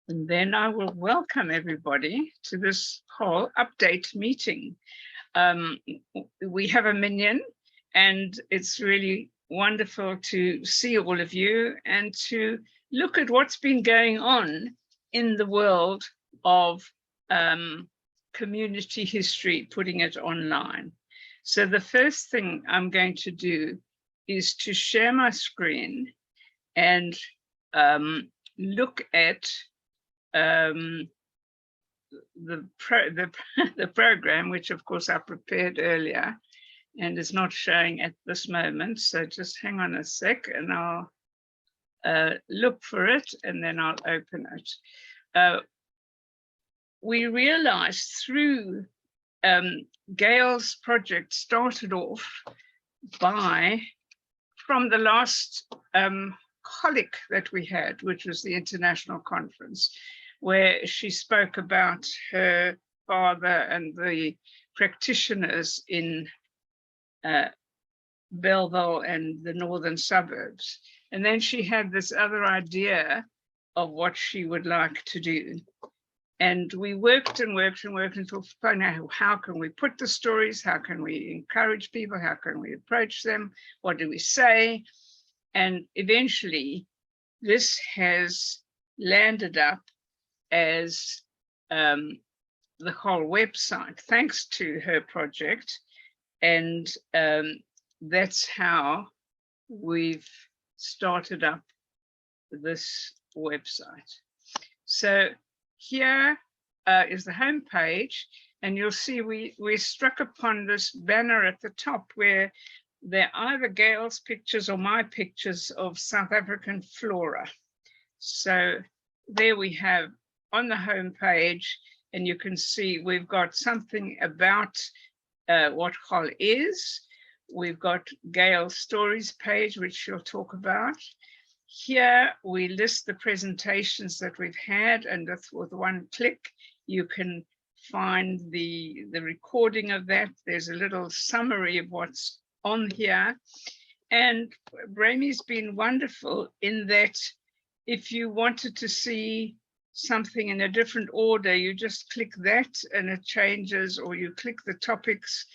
And then I will welcome everybody to this whole update meeting. We have a minion, and it's really wonderful to see all of you and to look at what's been going on in the world of community history, putting it online. So the first thing I'm going to do is to share my screen and look at the program, which of course I prepared earlier and is not showing at this moment. So just hang on a sec and I'll look for it and then I'll open it. We realized through Gail's project started off from the last CHOL that we had, which was the international conference, where she spoke about her father and the practitioners in Belleville and the northern suburbs. And then she had this other idea of what she would like to do. And we worked and worked and worked until how can we put the stories? How can we encourage people? How can we approach them? What do we say? And eventually this has landed up as the whole website, thanks to her project. And that's how we've started up this website. So here is the home page, and you'll see we struck upon this banner at the top where they're either Gail's pictures or my pictures of South African flora. So there we have on the home page, and you can see we've got something about what CHOL is. We've got Gail's stories page, which she'll talk about. Here we list the presentations that we've had, and with one click, you can find the recording of that. There's a little summary of what's on here. And Brami's been wonderful in that if you wanted to see something in a different order, you just click that and it changes, or you click the topics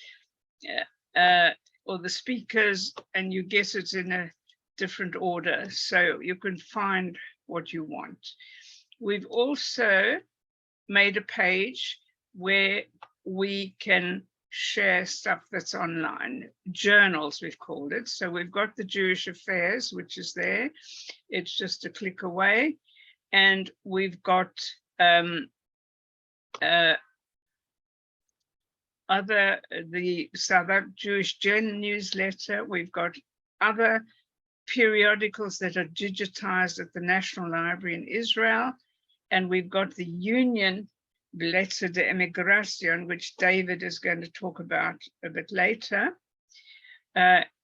or the speakers and you get it in a different order, so you can find what you want. We've also made a page where we can share stuff that's online, journals we've called it. So we've got the Jewish Affairs, which is there. It's just a click away. And we've got the South African Jewish Gen newsletter. We've got other periodicals that are digitized at the National Library in Israel. And we've got the Union Blätter de Emigration, which David is going to talk about a bit later.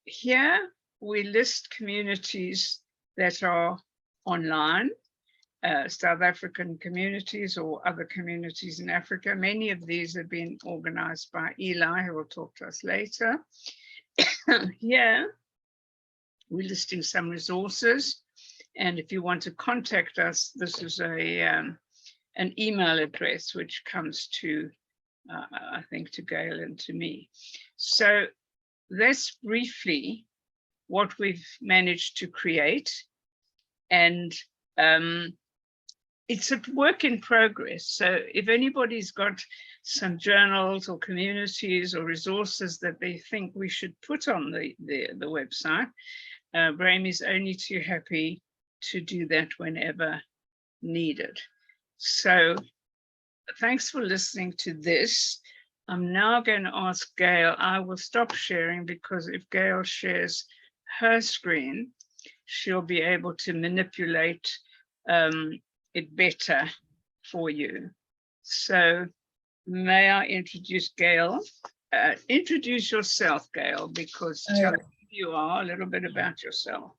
Here we list communities that are online, South African communities or other communities in Africa. Many of these have been organized by Eli, who will talk to us later. Here, we're listing some resources. And if you want to contact us, this is an email address, which comes to, I think, to Gail and to me. So that's briefly what we've managed to create. And it's a work in progress. So if anybody's got some journals or communities or resources that they think we should put on the website, Brami's only too happy to do that whenever needed. So thanks for listening to this. I'm now going to ask Gail. I will stop sharing because if Gail shares her screen, she'll be able to manipulate it better for you. So may I introduce Gail? Introduce yourself, Gail, because tell us who you are, a little bit about yourself.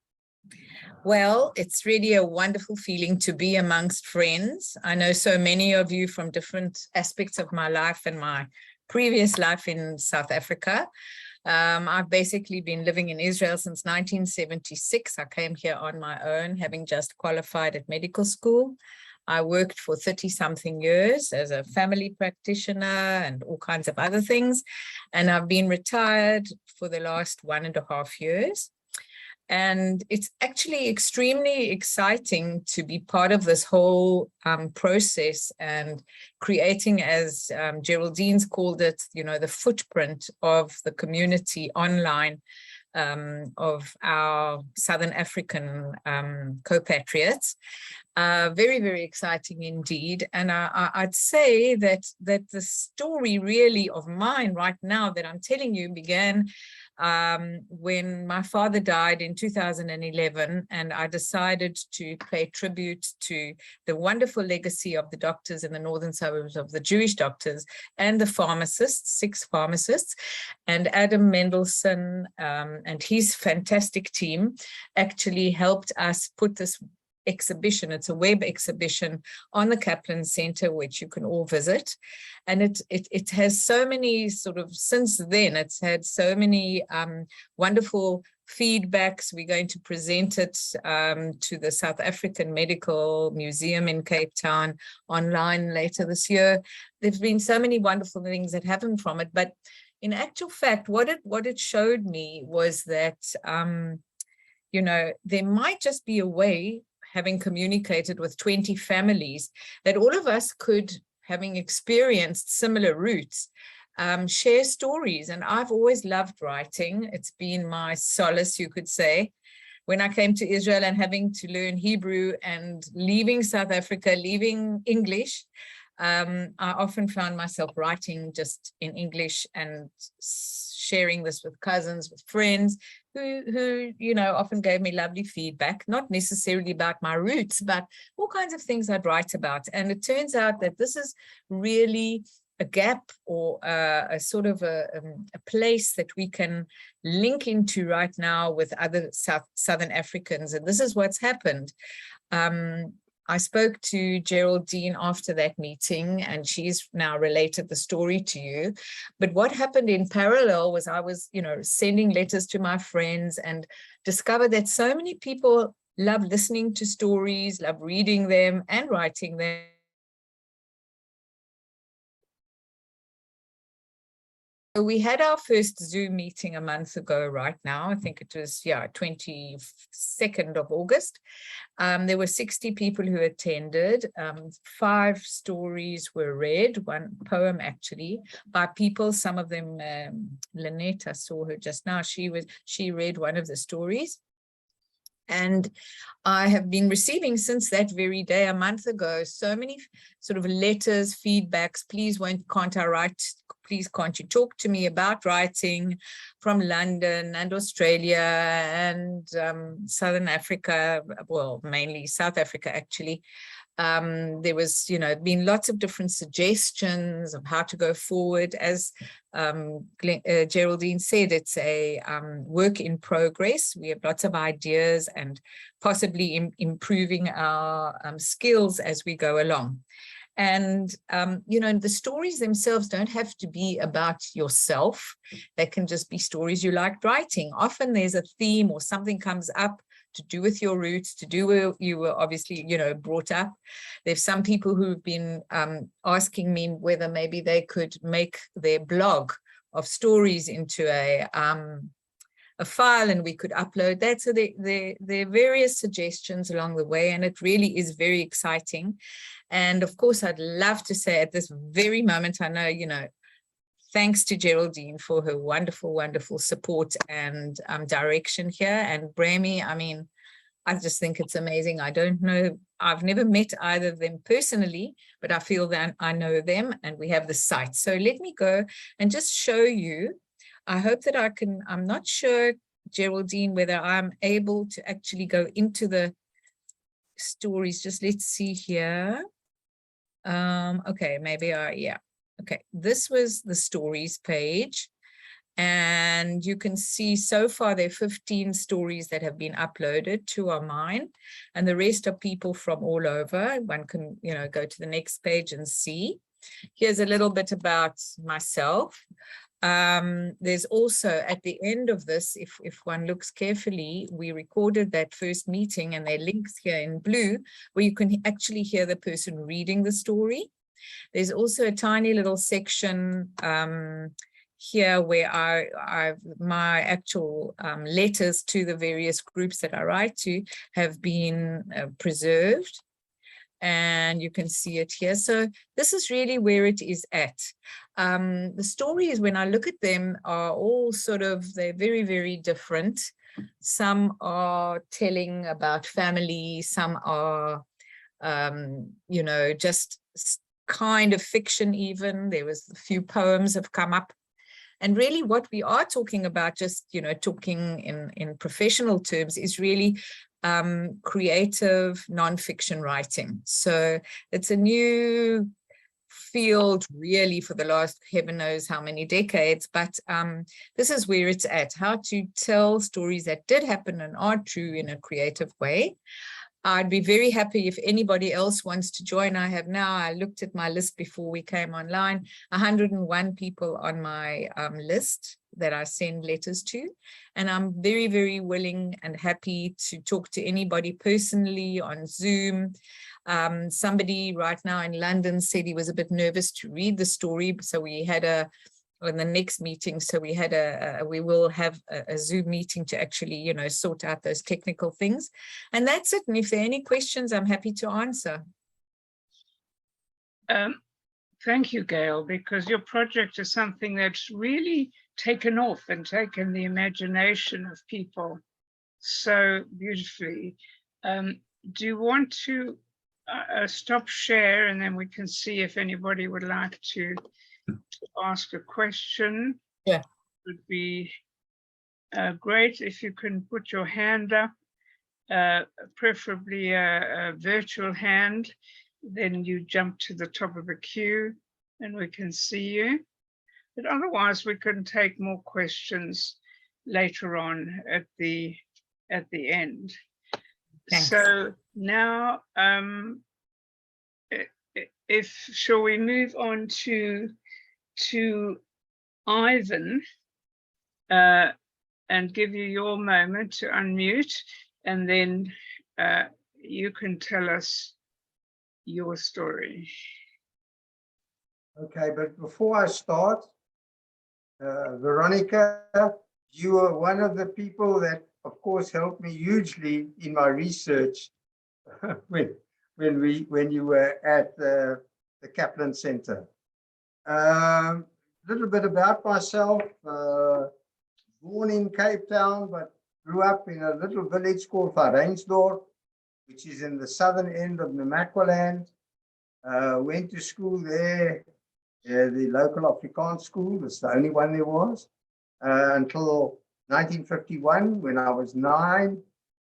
Well, it's really a wonderful feeling to be amongst friends. I know so many of you from different aspects of my life and my previous life in South Africa. I've basically been living in Israel since 1976. I came here on my own, having just qualified at medical school. I worked for 30-something years as a family practitioner and all kinds of other things. And I've been retired for the last 1.5 years. And it's actually extremely exciting to be part of this whole process and creating, as Geraldine's called it, you know, the footprint of the community online of our Southern African compatriots. Very, very exciting indeed. And I'd say that the story really of mine right now that I'm telling you began when my father died in 2011, and I decided to pay tribute to the wonderful legacy of the doctors in the northern suburbs, of the Jewish doctors and the pharmacists, 6 pharmacists, and Adam Mendelsohn and his fantastic team actually helped us put this exhibition. It's a web exhibition on the Kaplan Center, which you can all visit. And it has so many sort of, since then, it's had so many wonderful feedbacks. We're going to present it to the South African Medical Museum in Cape Town online later this year. There's been so many wonderful things that happened from it. But in actual fact, what it showed me was that, you know, there might just be a way, having communicated with 20 families, that all of us could, having experienced similar routes, share stories. And I've always loved writing. It's been my solace, you could say. When I came to Israel and having to learn Hebrew and leaving South Africa, leaving English, I often found myself writing just in English and sharing this with cousins, with friends who you know, often gave me lovely feedback, not necessarily about my roots, but all kinds of things I'd write about. And it turns out that this is really a gap, or a sort of a place that we can link into right now with other Southern Africans. And this is what's happened. I spoke to Geraldine after that meeting, and she's now related the story to you. But what happened in parallel was I was, you know, sending letters to my friends and discovered that so many people love listening to stories, love reading them and writing them. So we had our first Zoom meeting a month ago right now. I think it was, 22nd of August. There were 60 people who attended. 5 stories were read, 1 poem actually, by people, some of them, Lynette, I saw her just now, she read one of the stories. And I have been receiving since that very day, a month ago, so many sort of letters, feedbacks. Please, can't I write? Please, can't you talk to me about writing, from London and Australia and Southern Africa, well, mainly South Africa, actually. There was, you know, been lots of different suggestions of how to go forward. As Geraldine said, it's a work in progress. We have lots of ideas and possibly improving our skills as we go along. And, you know, the stories themselves don't have to be about yourself. They can just be stories you liked writing. Often there's a theme or something comes up to do with your roots, to do where you were obviously, you know, brought up. There's some people who've been asking me whether maybe they could make their blog of stories into a file and we could upload that. So there are various suggestions along the way, and it really is very exciting. And of course, I'd love to say at this very moment, I know, you know, thanks to Geraldine for her wonderful, wonderful support and direction here. And Brahmi, I mean, I just think it's amazing. I don't know, I've never met either of them personally, but I feel that I know them and we have the site. So let me go and just show you. I hope that I can, I'm not sure, Geraldine, whether I'm able to actually go into the stories. Just let's see here. Okay, maybe yeah. Okay, this was the stories page. And you can see so far there are 15 stories that have been uploaded. 2 are mine, and the rest are people from all over. One can, you know, go to the next page and see. Here's a little bit about myself. There's also at the end of this, if one looks carefully, we recorded that first meeting, and there are links here in blue where you can actually hear the person reading the story. There's also a tiny little section here where my actual letters to the various groups that I write to have been preserved. And you can see it here. So this is really where it is at. The stories, when I look at them, are all they're very, very different. Some are telling about family, some are, you know, just kind of fiction even. There was a few poems have come up. And really what we are talking about, just, you know, talking in professional terms, is really creative nonfiction writing. So it's a new field really for the last heaven knows how many decades, but this is where it's at, how to tell stories that did happen and are true in a creative way. I'd be very happy if anybody else wants to join. I looked at my list before we came online, 101 people on my list that I send letters to. And I'm very, very willing and happy to talk to anybody personally on Zoom. Somebody right now in London said he was a bit nervous to read the story. So we had in the next meeting, so we will have a Zoom meeting to actually, you know, sort out those technical things. And that's it. And if there are any questions, I'm happy to answer. Thank you, Gail, because your project is something that's really taken off and taken the imagination of people so beautifully. Do you want to stop share, and then we can see if anybody would like to ask a question? Yeah, would be great if you can put your hand up, preferably a virtual hand. Then you jump to the top of a queue and we can see you. But otherwise we can take more questions later on at the end. thanks. So now, shall we move on to Ivan and give you your moment to unmute, and then you can tell us your story. Okay, but before I start, Veronica, you are one of the people that, of course, helped me hugely in my research when you were at the Kaplan Center. A little bit about myself. Born in Cape Town, but grew up in a little village called Marais, which is in the southern end of Namaqualand. Went to school there, the local Afrikaans school. It's the only one there was, until 1951 when I was 9,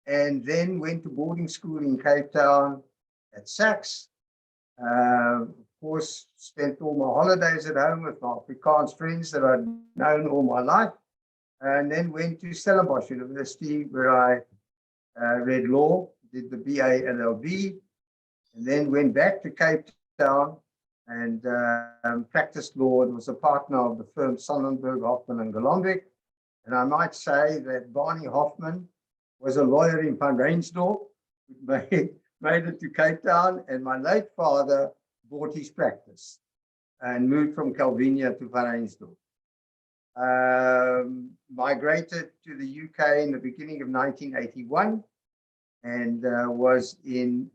and then went to boarding school in Cape Town at Sachs. Of course, spent all my holidays at home with my Afrikaans friends that I'd known all my life, and then went to Stellenbosch University where I read law, did the BA LLB, and then went back to Cape Town and practiced law and was a partner of the firm Sonnenberg, Hoffman and Golombek. And I might say that Barney Hoffman was a lawyer in Van Reinsdorp, who made it to Cape Town, and my late father bought his practice and moved from Calvinia to Van Reinsdorp. Migrated to the UK in the beginning of 1981 and was in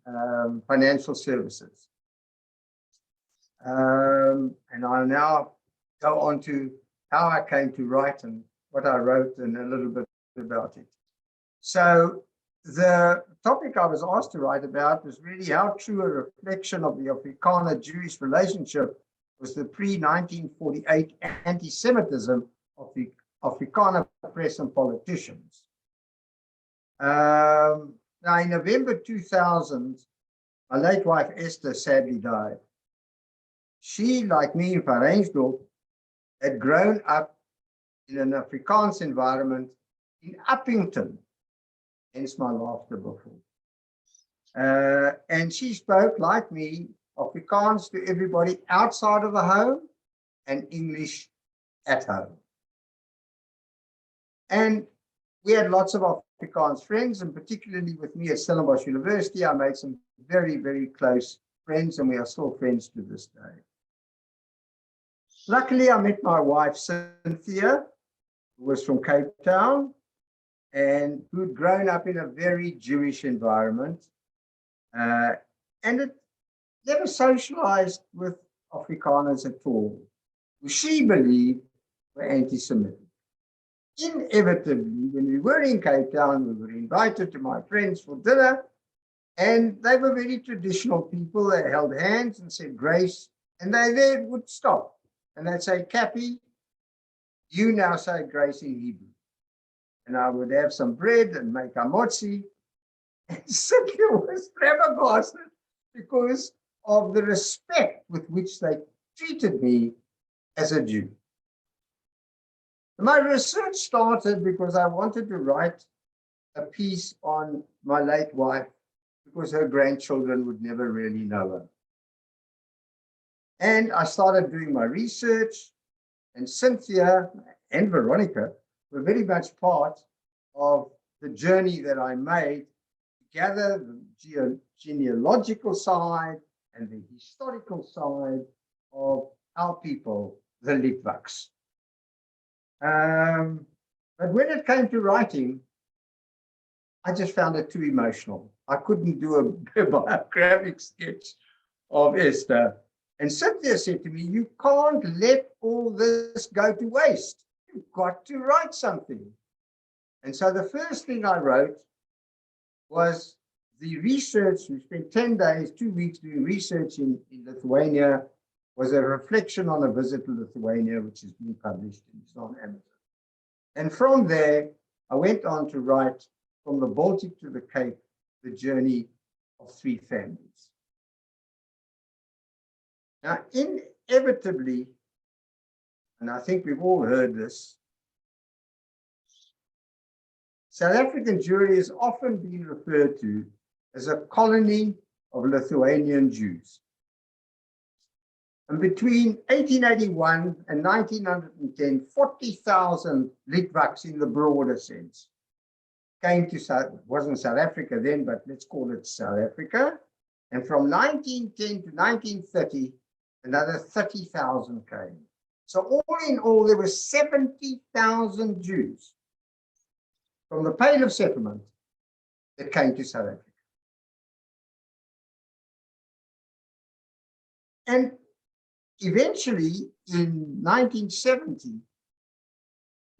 financial services. And I'll now go on to how I came to write and what I wrote and a little bit about it. So the topic I was asked to write about was really how true a reflection of the Afrikaner-Jewish relationship was the pre-1948 anti-Semitism of the Afrikaner press and politicians. Now, in November 2000, my late wife Esther sadly died. She, like me in Van Reinsdorp, had grown up in an Afrikaans environment in Uppington, hence my laughter before. And she spoke, like me, Afrikaans to everybody outside of the home and English at home. And we had lots of Afrikaans friends, and particularly with me at Stellenbosch University, I made some very, very close friends, and we are still friends to this day. Luckily, I met my wife, Cynthia, who was from Cape Town, and who'd grown up in a very Jewish environment, and it never socialized with Afrikaners at all, who she believed were anti-Semitic. Inevitably, when we were in Cape Town, we were invited to my friends for dinner, and they were very traditional people. They held hands and said grace, and they then would stop. And they'd say, Cappy, you now say grace in Hebrew. And I would have some bread and make a motzi. And Cynthia was flabbergasted because of the respect with which they treated me as a Jew. My research started because I wanted to write a piece on my late wife because her grandchildren would never really know her. And I started doing my research, and Cynthia and Veronica were very much part of the journey that I made to gather the genealogical side and the historical side of our people, the Litvaks. But when it came to writing, I just found it too emotional. I couldn't do a biographic sketch of Esther. And Cynthia said to me, you can't let all this go to waste. You've got to write something. And so the first thing I wrote was the research. We spent 10 days, 2 weeks doing research in Lithuania, was a reflection on a visit to Lithuania, which has been published and it's on Amazon. And from there, I went on to write From the Baltic to the Cape, the journey of 3 families. Now, inevitably, and I think we've all heard this, South African Jewry has often been referred to as a colony of Lithuanian Jews. And between 1881 and 1910, 40,000 Litvaks in the broader sense came to South, it wasn't South Africa then, but let's call it South Africa. And from 1910 to 1930, another 30,000 came. So all in all, there were 70,000 Jews from the Pale of Settlement that came to South Africa. And eventually, in 1970,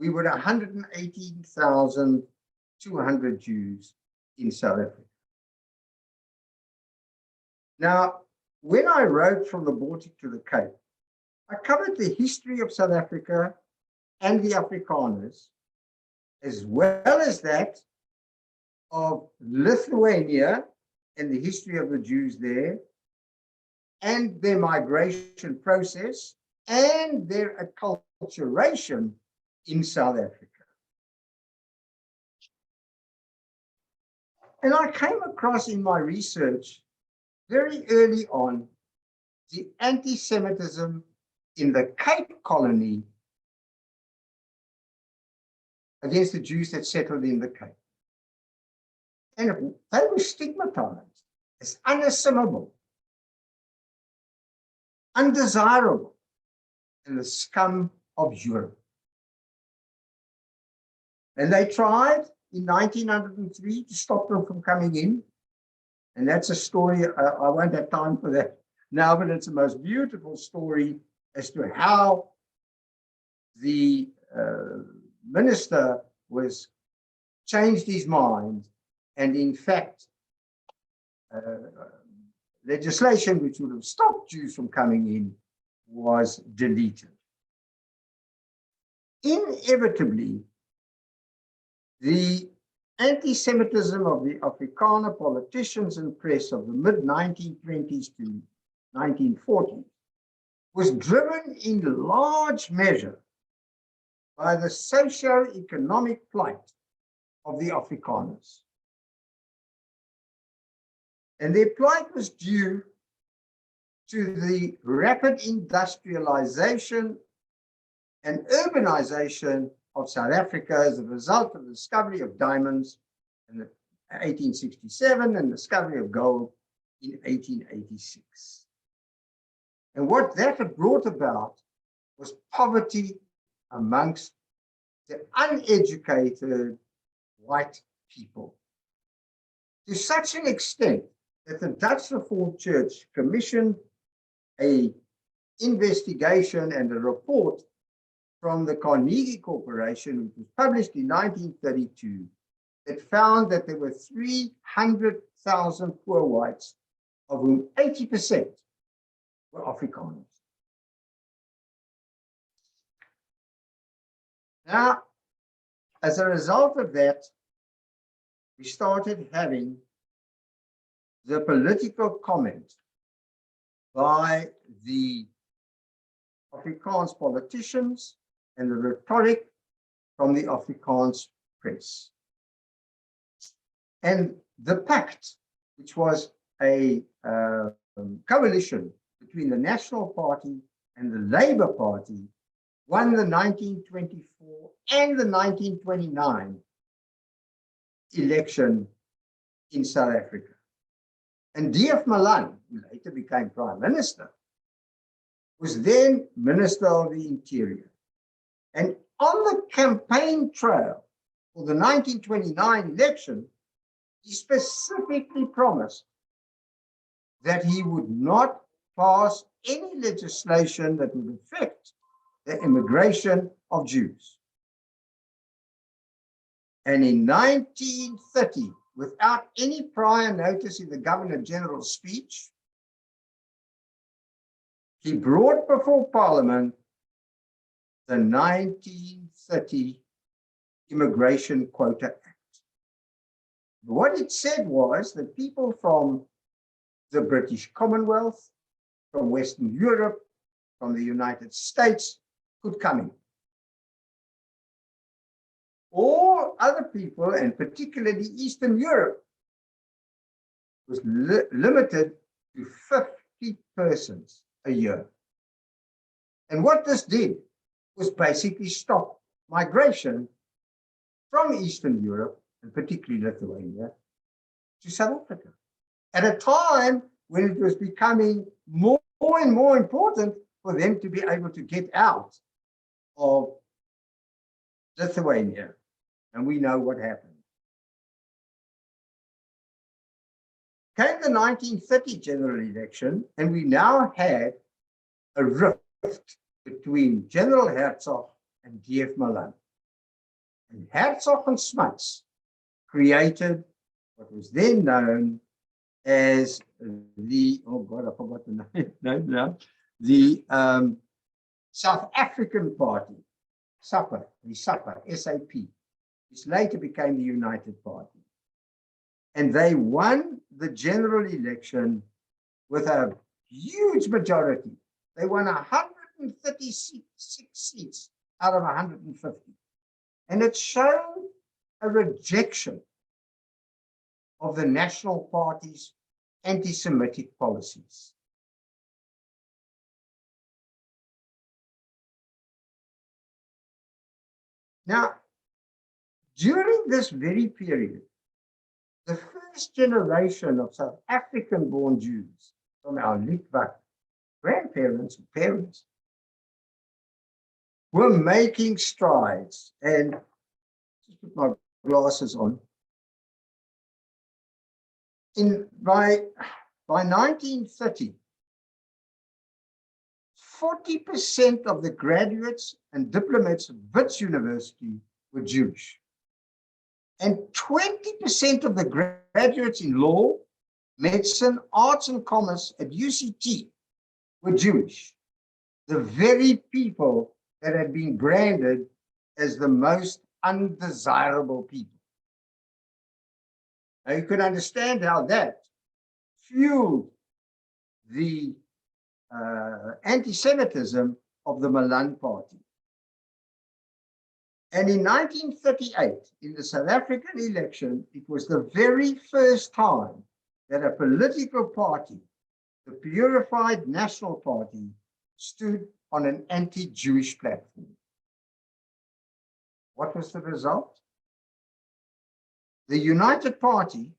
we were 118,200 Jews in South Africa. Now, when I wrote From the Baltic to the Cape, I covered the history of South Africa and the Afrikaners, as well as that of Lithuania and the history of the Jews there, and their migration process, and their acculturation in South Africa. And I came across in my research very early on the anti-Semitism in the Cape Colony against the Jews that settled in the Cape. And they were stigmatized as unassimilable, undesirable, and the scum of Europe. And they tried in 1903 to stop them from coming in. And that's a story, I won't have time for that now, but it's the most beautiful story as to how the minister was changed his mind, and in fact, legislation which would have stopped Jews from coming in was deleted. Inevitably, the anti-Semitism of the Afrikaner politicians and press of the mid-1920s to 1940s was driven in large measure by the socio-economic plight of the Afrikaners. And their plight was due to the rapid industrialization and urbanization of South Africa as a result of the discovery of diamonds in 1867 and the discovery of gold in 1886. And what that had brought about was poverty amongst the uneducated white people, to such an extent that the Dutch Reformed Church commissioned an investigation and a report from the Carnegie Corporation, which was published in 1932, that found that there were 300,000 poor whites, of whom 80% were Afrikaners. Now, as a result of that, we started having the political comment by the Afrikaans politicians and the rhetoric from the Afrikaans press. And the pact, which was a coalition between the National Party and the Labour Party, won the 1924 and the 1929 election in South Africa. And D.F. Malan, who later became Prime Minister, was then Minister of the Interior. And on the campaign trail for the 1929 election, he specifically promised that he would not pass any legislation that would affect the immigration of Jews. And in 1930, without any prior notice in the Governor General's speech, he brought before Parliament the 1930 Immigration Quota Act. What it said was that people from the British Commonwealth, from Western Europe, from the United States could come in. All other people, and particularly Eastern Europe, was limited to 50 persons a year. And what this did was basically stop migration from Eastern Europe, and particularly Lithuania, to South Africa, at a time when it was becoming more and more important for them to be able to get out of Lithuania. And we know what happened. Came the 1930 general election, and we now had a rift between General Hertzog and D.F. Malan. And Hertzog and Smuts created what was then known as the, oh God, I forgot the name, the South African Party, SAPA, S-A-P, which later became the United Party. And they won the general election with a huge majority. They won 136 seats out of 150. And it showed a rejection of the National Party's anti-Semitic policies. Now, during this very period, the first generation of South African-born Jews from our Litvak grandparents and parents were making strides. And just put my glasses on. By 1930, 40% of the graduates and diplomats of Wits University were Jewish. And 20% of the graduates in law, medicine, arts, and commerce at UCT were Jewish. The very people that had been branded as the most undesirable people. Now you could understand how that fueled the anti-Semitism of the Malan Party. And in 1938, in the South African election, it was the very first time that a political party, the Purified National Party, stood on an anti-Jewish platform. what was the result? The United Party,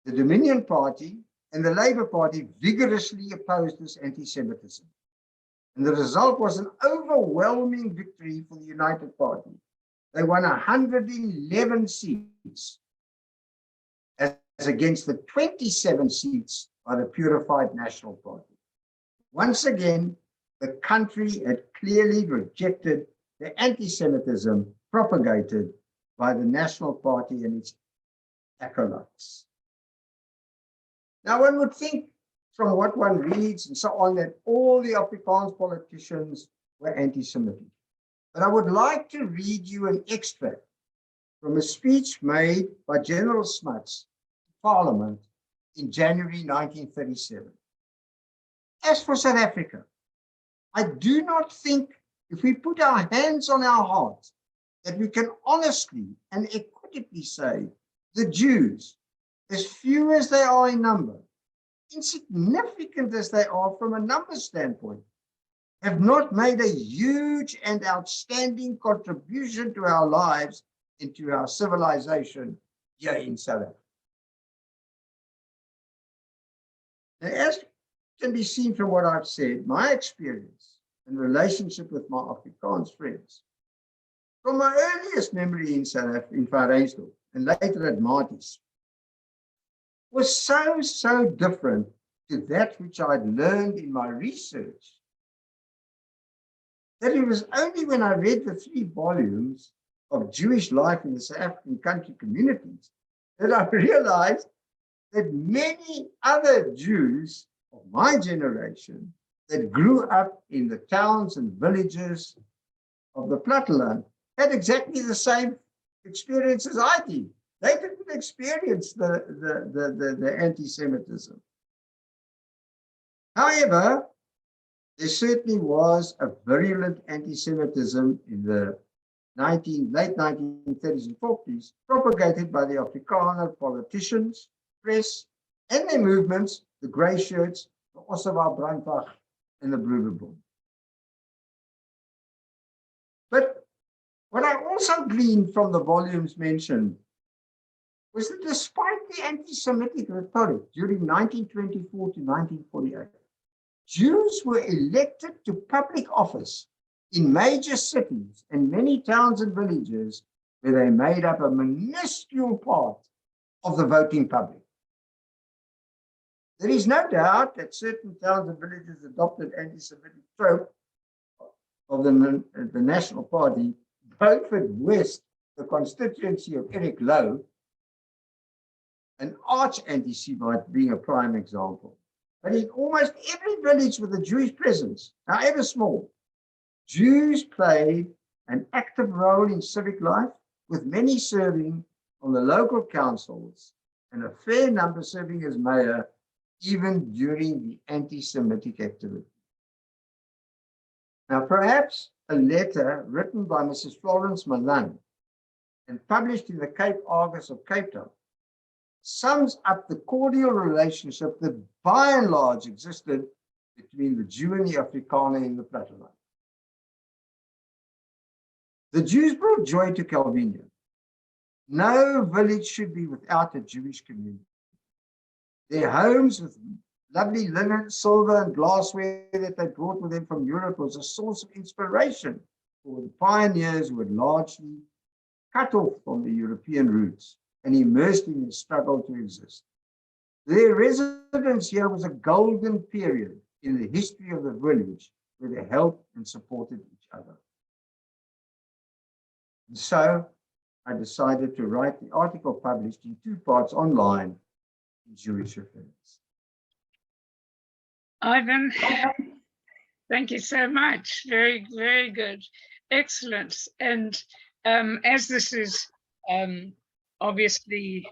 the Dominion Party, and the Labour Party vigorously opposed this anti-Semitism. And the result was an overwhelming victory for the United Party. They won 111 seats as against the 27 seats by the Purified National Party. Once again, the country had clearly rejected the anti-Semitism propagated by the National Party and its acolytes. Now, one would think from what one reads and so on that all the Afrikaans politicians were anti-Semitic. But I would like to read you an extract from a speech made by General Smuts to Parliament in January 1937. As for South Africa, I do not think if we put our hands on our hearts that we can honestly and equitably say the Jews, as few as they are in number, insignificant as they are from a numbers standpoint, have not made a huge and outstanding contribution to our lives and to our civilization here in South Africa. Now, as can be seen from what I've said, my experience and relationship with my Afrikaans friends, from my earliest memory in South Africa, in Marais, and later at Marais, was so different to that which I'd learned in my research that it was only when I read the 3 volumes of Jewish life in the South African country communities that I realized that many other Jews of my generation that grew up in the towns and villages of the Platteland had exactly the same experience as I did. They didn't experience the anti-Semitism. However, there certainly was a virulent anti-Semitism in the late 1930s and 40s, propagated by the Afrikaner politicians, press, and their movements, the Grey Shirts, the Ossewa Brandwag, and the Broederbond. But what I also gleaned from the volumes mentioned was that despite the anti-Semitic rhetoric during 1924 to 1948, Jews were elected to public office in major cities and many towns and villages where they made up a minuscule part of the voting public. There is no doubt that certain towns and villages adopted anti-Semitic trope of the National Party. Beaufort West, the constituency of Eric Lowe, an arch anti-Semite being a prime example. But in almost every village with a Jewish presence, however small, Jews played an active role in civic life, with many serving on the local councils and a fair number serving as mayor, even during the anti-Semitic activity. Now, perhaps a letter written by Mrs. Florence Malan and published in the Cape Argus of Cape Town sums up the cordial relationship that by and large existed between the Jew and the Afrikaner in the Platteland. The Jews brought joy to Calvinia. No village should be without a Jewish community. Their homes with lovely linen, silver, and glassware that they brought with them from Europe was a source of inspiration for the pioneers who had largely cut off from the European roots and immersed in the struggle to exist. Their residence here was a golden period in the history of the village where they helped and supported each other. And so I decided to write the article published in 2 parts online in Jewish Affairs. Ivan, thank you so much. Very, very good. Excellent. And as this is obviously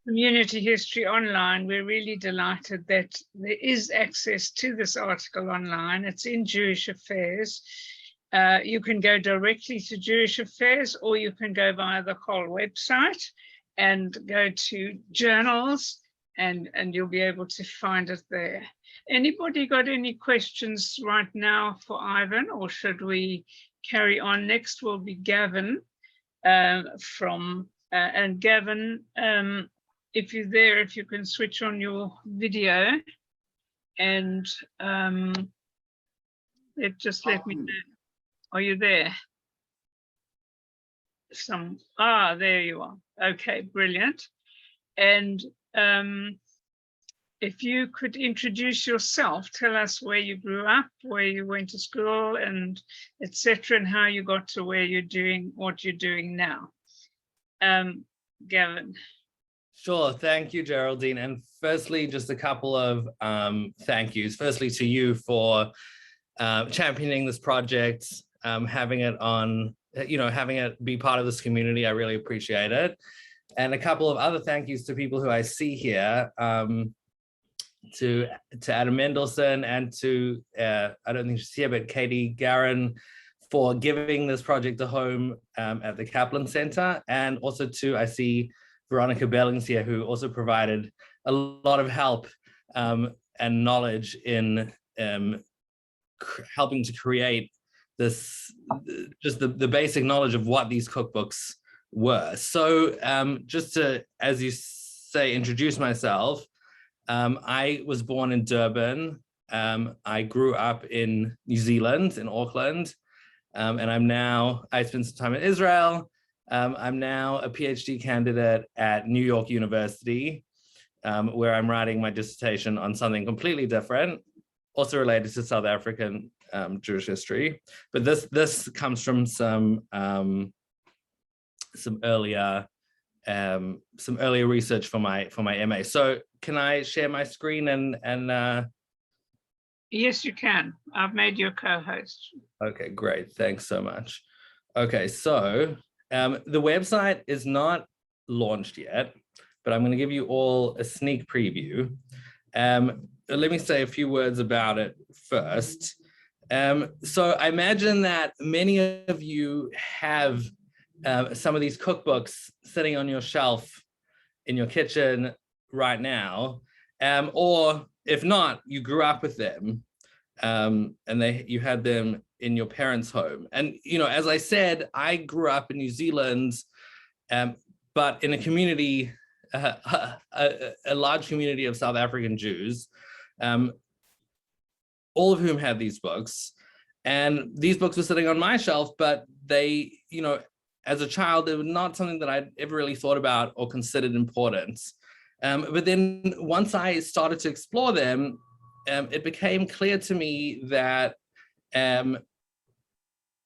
Community History Online, we're really delighted that there is access to this article online. It's in Jewish Affairs. You can go directly to Jewish Affairs, or you can go via the CHOL website and go to journals, and you'll be able to find it there. Anybody got any questions right now for Ivan, or should we carry on. Next will be Gavin and Gavin, if you're there, if you can switch on your video and let me know. Are you there? There you are. Okay, brilliant. And if you could introduce yourself, tell us where you grew up, where you went to school, and etc., and how you got to where you're doing what you're doing now. Gavin. Sure, thank you, Geraldine. And firstly, just a couple of thank yous. Firstly, to you for championing this project, having it on, having it be part of this community. I really appreciate it. And a couple of other thank yous to people who I see here, to Adam Mendelsohn and to, I don't think she's here, but Katie Garin, for giving this project a home at the Kaplan Center. And also to, I see Veronica Bellings here, who also provided a lot of help and knowledge in helping to create this, just the basic knowledge of what these cookbooks were. So just to, as you say, introduce myself, I was born in Durban. I grew up in New Zealand, in Auckland, and I spent some time in Israel. I'm now a PhD candidate at New York University, where I'm writing my dissertation on something completely different, also related to South African Jewish history. But this comes from some earlier research for my MA. So can I share my screen and Yes, you can. I've made you a co-host. Okay, great. Thanks so much. Okay, so the website is not launched yet, but I'm going to give you all a sneak preview. Let me say a few words about it first. So I imagine that many of you have some of these cookbooks sitting on your shelf in your kitchen right now, or if not, you grew up with them, and you had them in your parents' home. And as I said, I grew up in New Zealand, but in a community, a large community of South African Jews, all of whom had these books. And these books were sitting on my shelf, but they, as a child, they were not something that I'd ever really thought about or considered important. But then once I started to explore them, it became clear to me that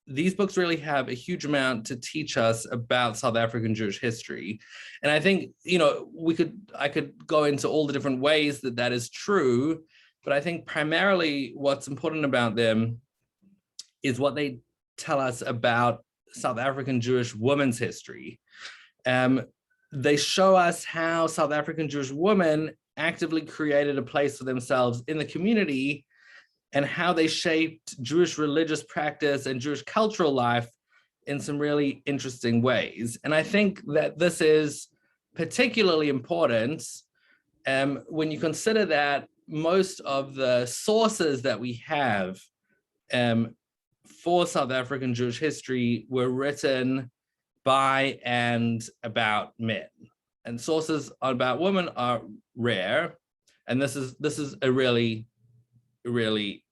these books really have a huge amount to teach us about South African Jewish history. And I think, I could go into all the different ways that is true, but I think primarily what's important about them is what they tell us about South African Jewish women's history. They show us how South African Jewish women actively created a place for themselves in the community and how they shaped Jewish religious practice and Jewish cultural life in some really interesting ways. And I think that this is particularly important when you consider that most of the sources that we have for South African Jewish history were written by and about men, and sources about women are rare. And this is a really, really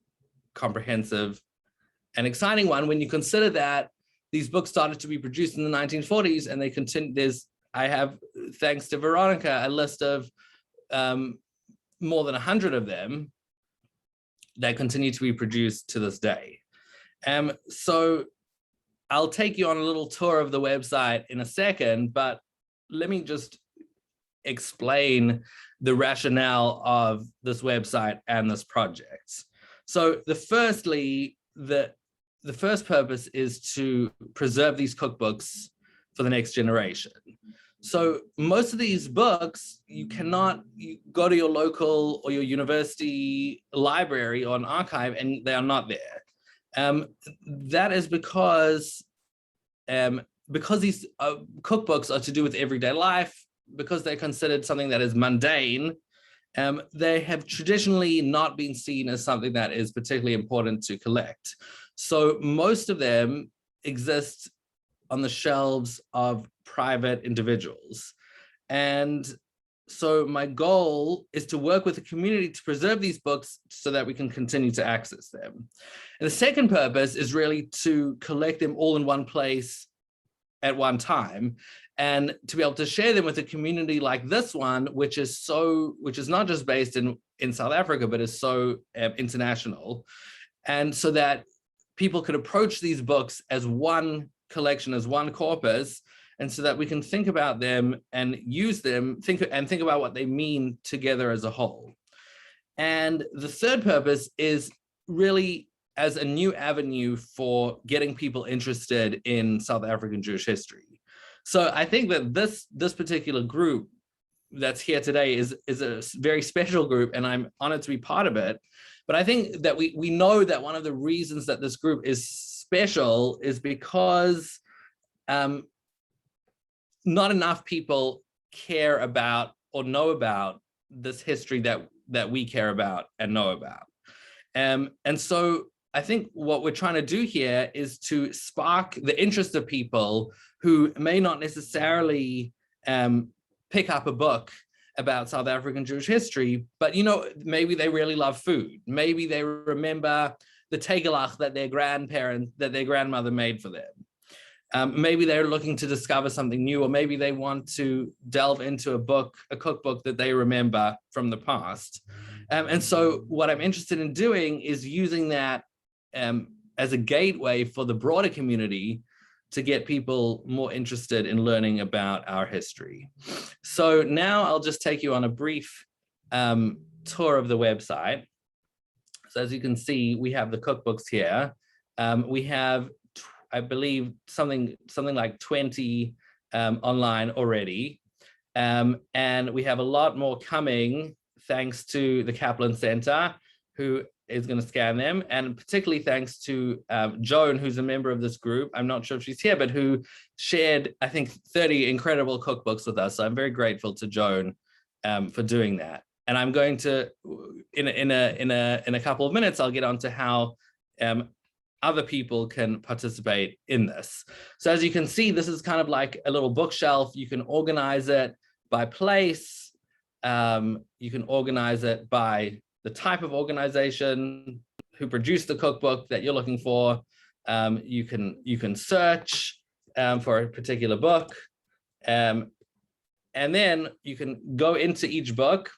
comprehensive and exciting one when you consider that these books started to be produced in the 1940s, and they continue. I have, thanks to Veronica, a list of more than 100 of them that continue to be produced to this day. So I'll take you on a little tour of the website in a second, but let me just explain the rationale of this website and this project. So the first purpose is to preserve these cookbooks for the next generation. So most of these books, you go to your local or your university library or an archive and they are not there. That is because these cookbooks are to do with everyday life, because they're considered something that is mundane. They have traditionally not been seen as something that is particularly important to collect. So most of them exist on the shelves of private individuals. And so my goal is to work with the community to preserve these books so that we can continue to access them. And the second purpose is really to collect them all in one place at one time, and to be able to share them with a community like this one, which is not just based in South Africa, but is so international. And so that people could approach these books as one collection, as one corpus, and so that we can think about them and use them, think about what they mean together as a whole. And the third purpose is really as a new avenue for getting people interested in South African Jewish history. So I think that this particular group that's here today is a very special group, and I'm honored to be part of it. But I think that we know that one of the reasons that this group is special is because not enough people care about or know about this history that we care about and know about. And so I think what we're trying to do here is to spark the interest of people who may not necessarily pick up a book about South African Jewish history, but maybe they really love food. Maybe they remember the tegelach that their grandmother made for them. Maybe they're looking to discover something new, or maybe they want to delve into a cookbook that they remember from the past. And so what I'm interested in doing is using that as a gateway for the broader community to get people more interested in learning about our history. So now I'll just take you on a brief tour of the website. So as you can see, we have the cookbooks here. We have, I believe, something like 20 online already. And we have a lot more coming thanks to the Kaplan Center, who is going to scan them, and particularly thanks to Joan, who's a member of this group. I'm not sure if she's here, but who shared, I think, 30 incredible cookbooks with us. So I'm very grateful to Joan for doing that. And I'm going to, in a couple of minutes, I'll get on to how other people can participate in this. So as you can see, this is kind of like a little bookshelf. You can organize it by place. You can organize it by the type of organization who produced the cookbook that you're looking for. You can search for a particular book. And then you can go into each book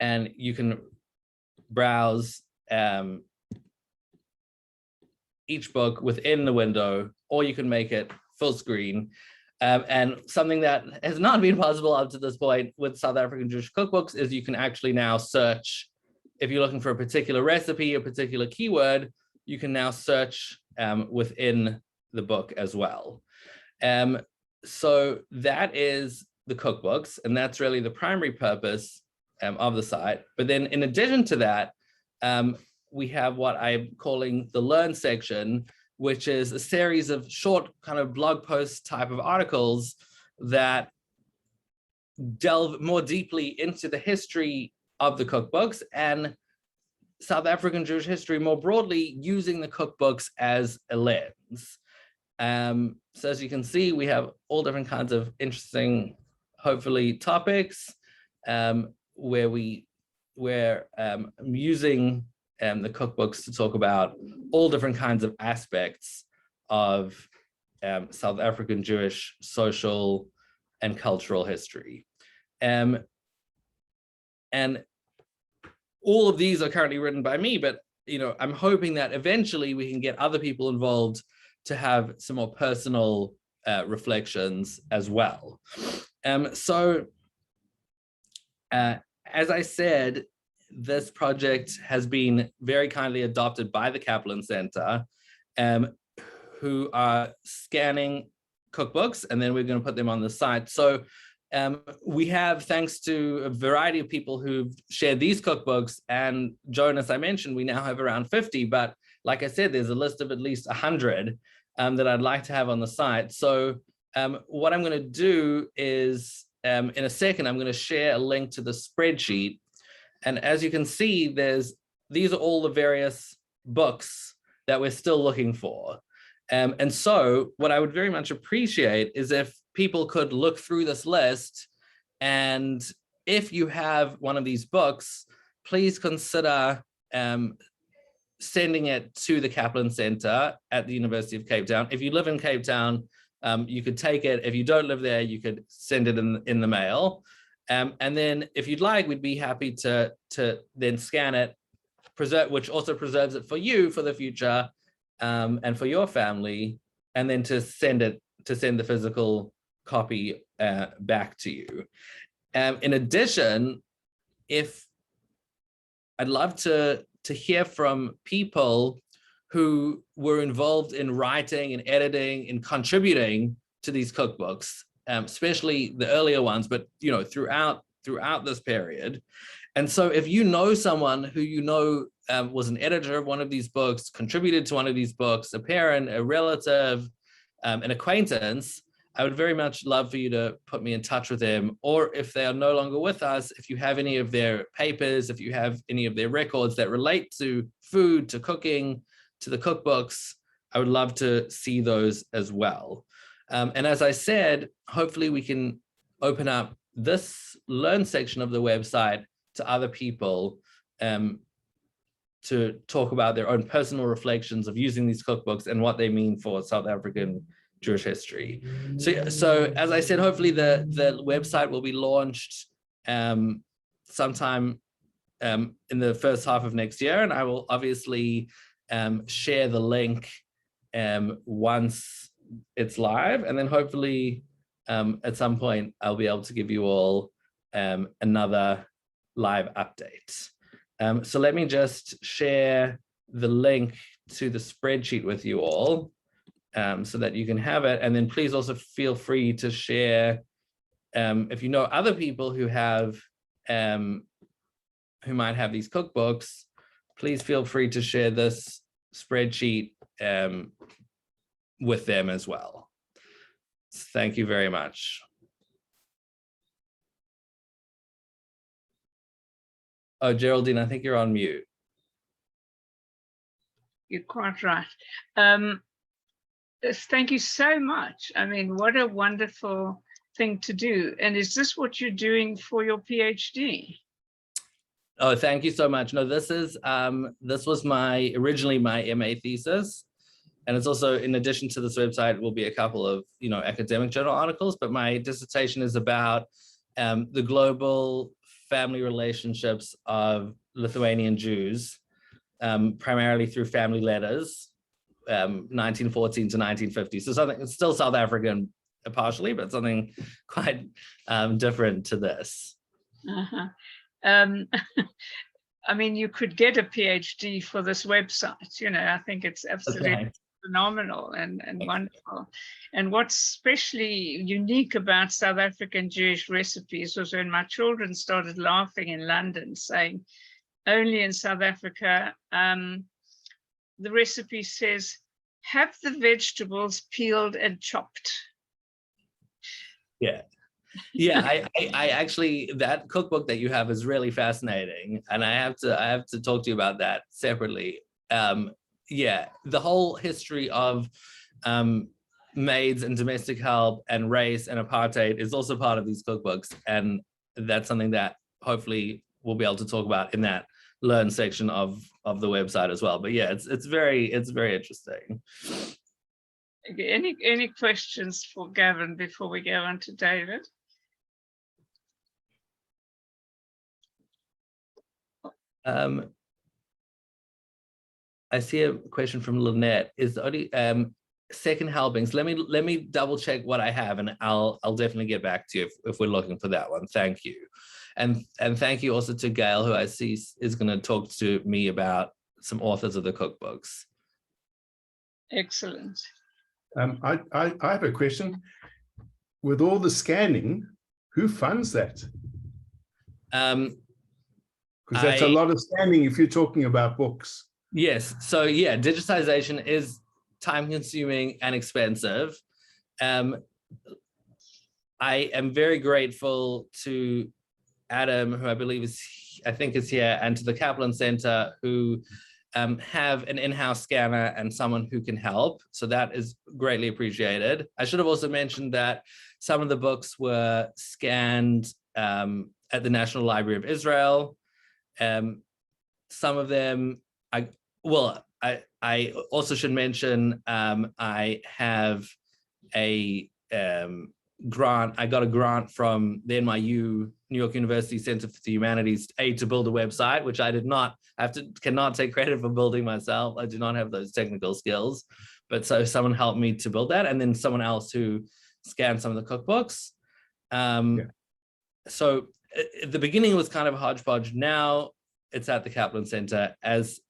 and you can browse each book within the window, or you can make it full screen. And something that has not been possible up to this point with South African Jewish cookbooks is you can actually now search. If you're looking for a particular recipe, a particular keyword, you can now search within the book as well. So that is the cookbooks, and that's really the primary purpose of the site. But then in addition to that, we have what I'm calling the Learn section, which is a series of short kind of blog post type of articles that delve more deeply into the history of the cookbooks and South African Jewish history more broadly, using the cookbooks as a lens. So as you can see, we have all different kinds of interesting, hopefully, topics where we're using the cookbooks to talk about all different kinds of aspects of South African Jewish social and cultural history. And all of these are currently written by me, but I'm hoping that eventually we can get other people involved to have some more personal reflections as well. So as I said, this project has been very kindly adopted by the Kaplan Center, who are scanning cookbooks, and then we're going to put them on the site. So we have, thanks to a variety of people who've shared these cookbooks, and Joan, as I mentioned, we now have around 50, but like I said, there's a list of at least 100 that I'd like to have on the site. So what I'm going to do is, in a second, I'm going to share a link to the spreadsheet. And as you can see, these are all the various books that we're still looking for. And so what I would very much appreciate is if people could look through this list, and if you have one of these books, please consider sending it to the Kaplan Center at the University of Cape Town. If you live in Cape Town, you could take it. If you don't live there, you could send it in the mail. And then if you'd like, we'd be happy to then scan it, which also preserves it for you for the future, and for your family, and then to send the physical copy back to you. In addition, if I'd love to hear from people who were involved in writing and editing and contributing to these cookbooks, especially the earlier ones, but throughout this period. And so if you know someone who was an editor of one of these books, contributed to one of these books, a parent, a relative, an acquaintance, I would very much love for you to put me in touch with them. Or if they are no longer with us, if you have any of their papers, if you have any of their records that relate to food, to cooking, to the cookbooks, I would love to see those as well. And as I said, hopefully we can open up this Learn section of the website to other people to talk about their own personal reflections of using these cookbooks and what they mean for South African Jewish history. So as I said, hopefully the website will be launched sometime in the first half of next year, and I will obviously share the link once it's live, and then hopefully at some point I'll be able to give you all another live update. So let me just share the link to the spreadsheet with you all so that you can have it. And then please also feel free to share if you know other people who have who might have these cookbooks, please feel free to share this spreadsheet with them as well. Thank you very much. Oh, Geraldine, I think you're on mute. You're quite right. Thank you so much. I mean, what a wonderful thing to do. And is this what you're doing for your PhD? Oh, thank you so much. No, this was originally my MA thesis. And it's also, in addition to this website, will be a couple of, academic journal articles, but my dissertation is about the global family relationships of Lithuanian Jews, primarily through family letters, 1914 to 1950. So something, it's still South African partially, but something quite different to this. Uh-huh. I mean, you could get a PhD for this website. I think it's absolutely phenomenal and wonderful. And what's especially unique about South African Jewish recipes was when my children started laughing in London, saying, only in South Africa, the recipe says, have the vegetables peeled and chopped. Yeah. Yeah, I actually, that cookbook that you have is really fascinating, and I have to talk to you about that separately. Yeah, the whole history of maids and domestic help and race and apartheid is also part of these cookbooks, and that's something that hopefully we'll be able to talk about in that Learn section of the website as well. But yeah, it's very interesting. Okay, any questions for Gavin before we go on to David? I see a question from Lynette. Is the only second helpings? Let me double check what I have, and I'll definitely get back to you if we're looking for that one. Thank you, and thank you also to Gail, who I see is going to talk to me about some authors of the cookbooks. Excellent. I have a question. With all the scanning, who funds that? Because that's a lot of scanning if you're talking about books. Yes. So yeah, digitization is time consuming and expensive. I am very grateful to Adam, who I think is here, and to the Kaplan Center, who have an in-house scanner and someone who can help. So that is greatly appreciated. I should have also mentioned that some of the books were scanned at the National Library of Israel. Some of them, I also should mention, I have a grant. I got a grant from the NYU, New York University Center for the Humanities, to build a website, which I did not cannot take credit for building myself. I do not have those technical skills, but so someone helped me to build that, and then someone else who scanned some of the cookbooks. So at the beginning it was kind of a hodgepodge. Now it's at the Kaplan Center. As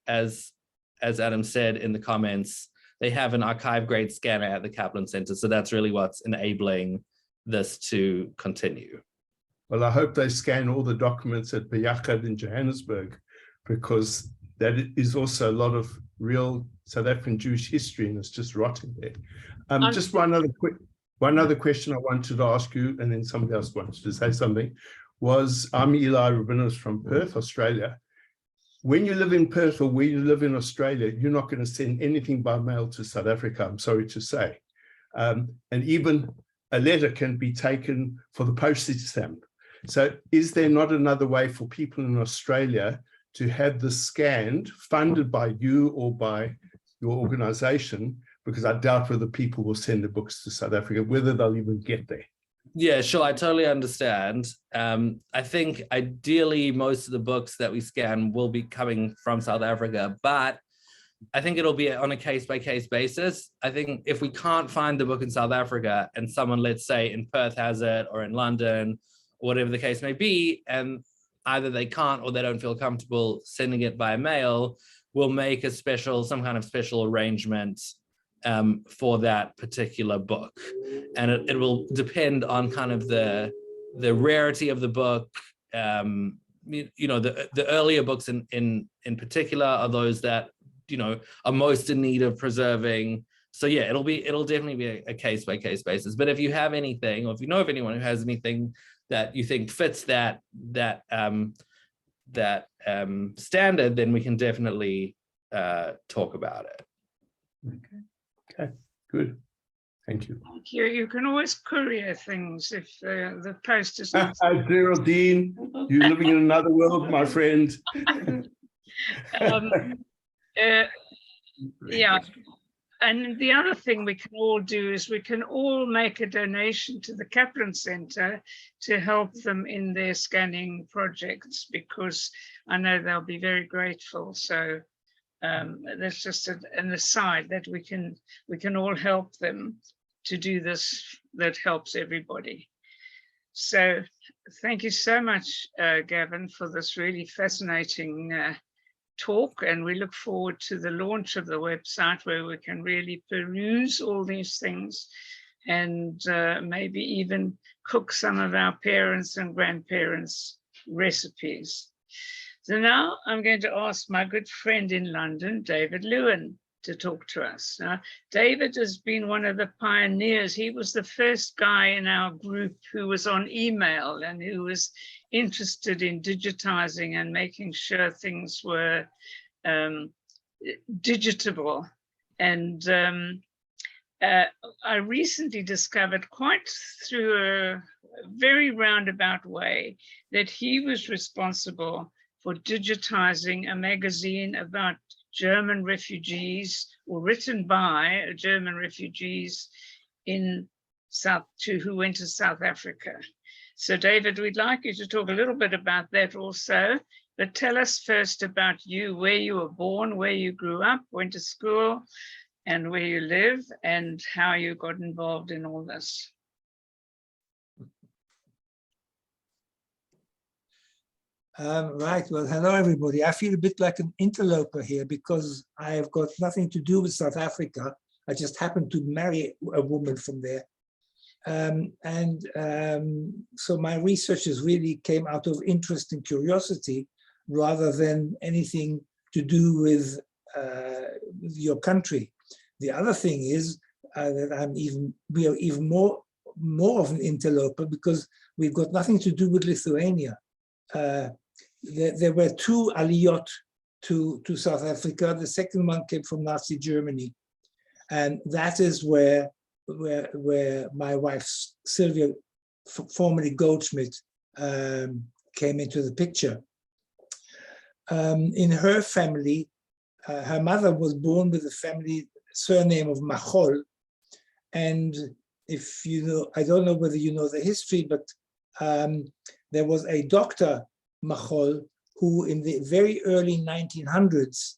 Adam said in the comments, they have an archive grade scanner at the Kaplan Center. So that's really what's enabling this to continue. Well, I hope they scan all the documents at Beyachad in Johannesburg, because that is also a lot of real South African Jewish history, and it's just rotting there. Just one other question I wanted to ask you, and then somebody else wanted to say something, was I'm Eli Rubinos from Perth, Australia. When you live in Perth or when you live in Australia, you're not going to send anything by mail to South Africa, I'm sorry to say. And even a letter can be taken for the postage stamp. So is there not another way for people in Australia to have this scanned, funded by you or by your organization? Because I doubt whether people will send the books to South Africa, whether they'll even get there. Yeah, sure, I totally understand. I think ideally most of the books that we scan will be coming from South Africa, but I think it'll be on a case-by-case basis. I think if we can't find the book in South Africa and someone, let's say in Perth has it, or in London, or whatever the case may be, and either they can't or they don't feel comfortable sending it by mail, we'll make some kind of special arrangement for that particular book. And it will depend on kind of the rarity of the book. You know, the earlier books in particular are those that, you know, are most in need of preserving. So yeah, it'll definitely be a case-by-case basis. But if you have anything, or if you know of anyone who has anything that you think fits that standard, then we can definitely talk about it. Okay, good. Thank you. Thank you. You can always courier things if the post is not. Geraldine, you're living in another world, my friend. Yeah. And the other thing we can all do is we can all make a donation to the Kaplan Center to help them in their scanning projects, because I know they'll be very grateful. So that's just an aside that we can all help them to do this, that helps everybody. So thank you so much, Gavin, for this really fascinating talk, and we look forward to the launch of the website where we can really peruse all these things and maybe even cook some of our parents' and grandparents' recipes. So now I'm going to ask my good friend in London, David Lewin, to talk to us. David has been one of the pioneers. He was the first guy in our group who was on email and who was interested in digitizing and making sure things were digitable. And I recently discovered, quite through a very roundabout way, that he was responsible for digitizing a magazine about German refugees, or written by German refugees who went to South Africa. So David, we'd like you to talk a little bit about that also, but tell us first about you, where you were born, where you grew up, went to school, and where you live, and how you got involved in all this. Right, well, hello everybody. I feel a bit like an interloper here because I have got nothing to do with South Africa. I just happened to marry a woman from there. So my researches really came out of interest and curiosity rather than anything to do with your country. The other thing is that we are even more of an interloper because we've got nothing to do with Lithuania. There were two aliyot to South Africa. The second one came from Nazi Germany. And that is where my wife, Sylvia, formerly Goldschmidt, came into the picture. In her family, her mother was born with the family surname of Machol. And if you know, I don't know whether you know the history, but there was a Dr. Machol who in the very early 1900s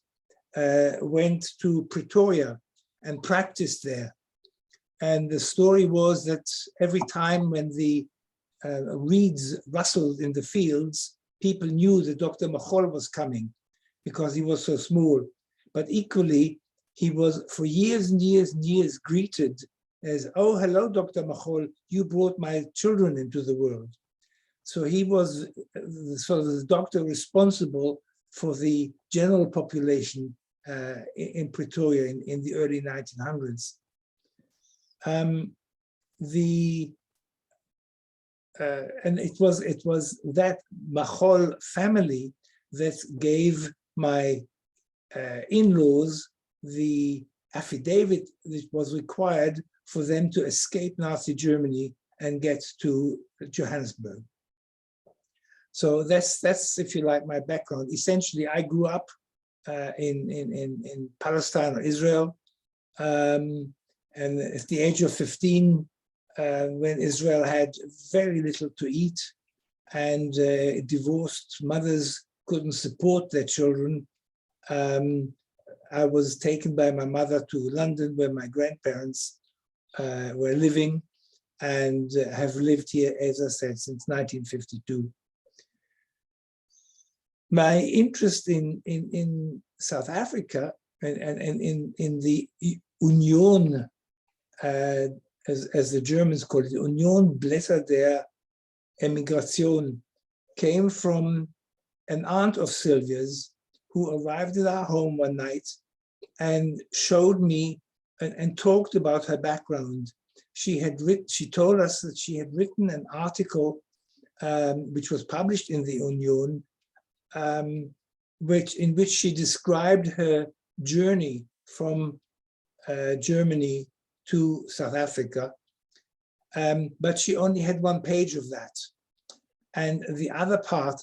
went to Pretoria and practiced there. And the story was that every time when the reeds rustled in the fields, people knew that Dr. Machol was coming because he was so small. But equally, he was for years and years and years greeted as, "Oh, hello, Dr. Machol, you brought my children into the world." So he was sort of the doctor responsible for the general population in Pretoria in the early 1900s. And it was that Machol family that gave my in-laws the affidavit that was required for them to escape Nazi Germany and get to Johannesburg. So that's, if you like, my background. Essentially, I grew up in Palestine or Israel. And at the age of 15, when Israel had very little to eat and divorced mothers couldn't support their children, I was taken by my mother to London, where my grandparents were living, and have lived here, as I said, since 1952. My interest in South Africa and in the Union, as the Germans call it, Union Blätter der Emigration, came from an aunt of Sylvia's who arrived at our home one night and showed me and talked about her background. She told us that she had written an article which was published in the Union, in which she described her journey from Germany to South Africa, but she only had one page of that, and the other part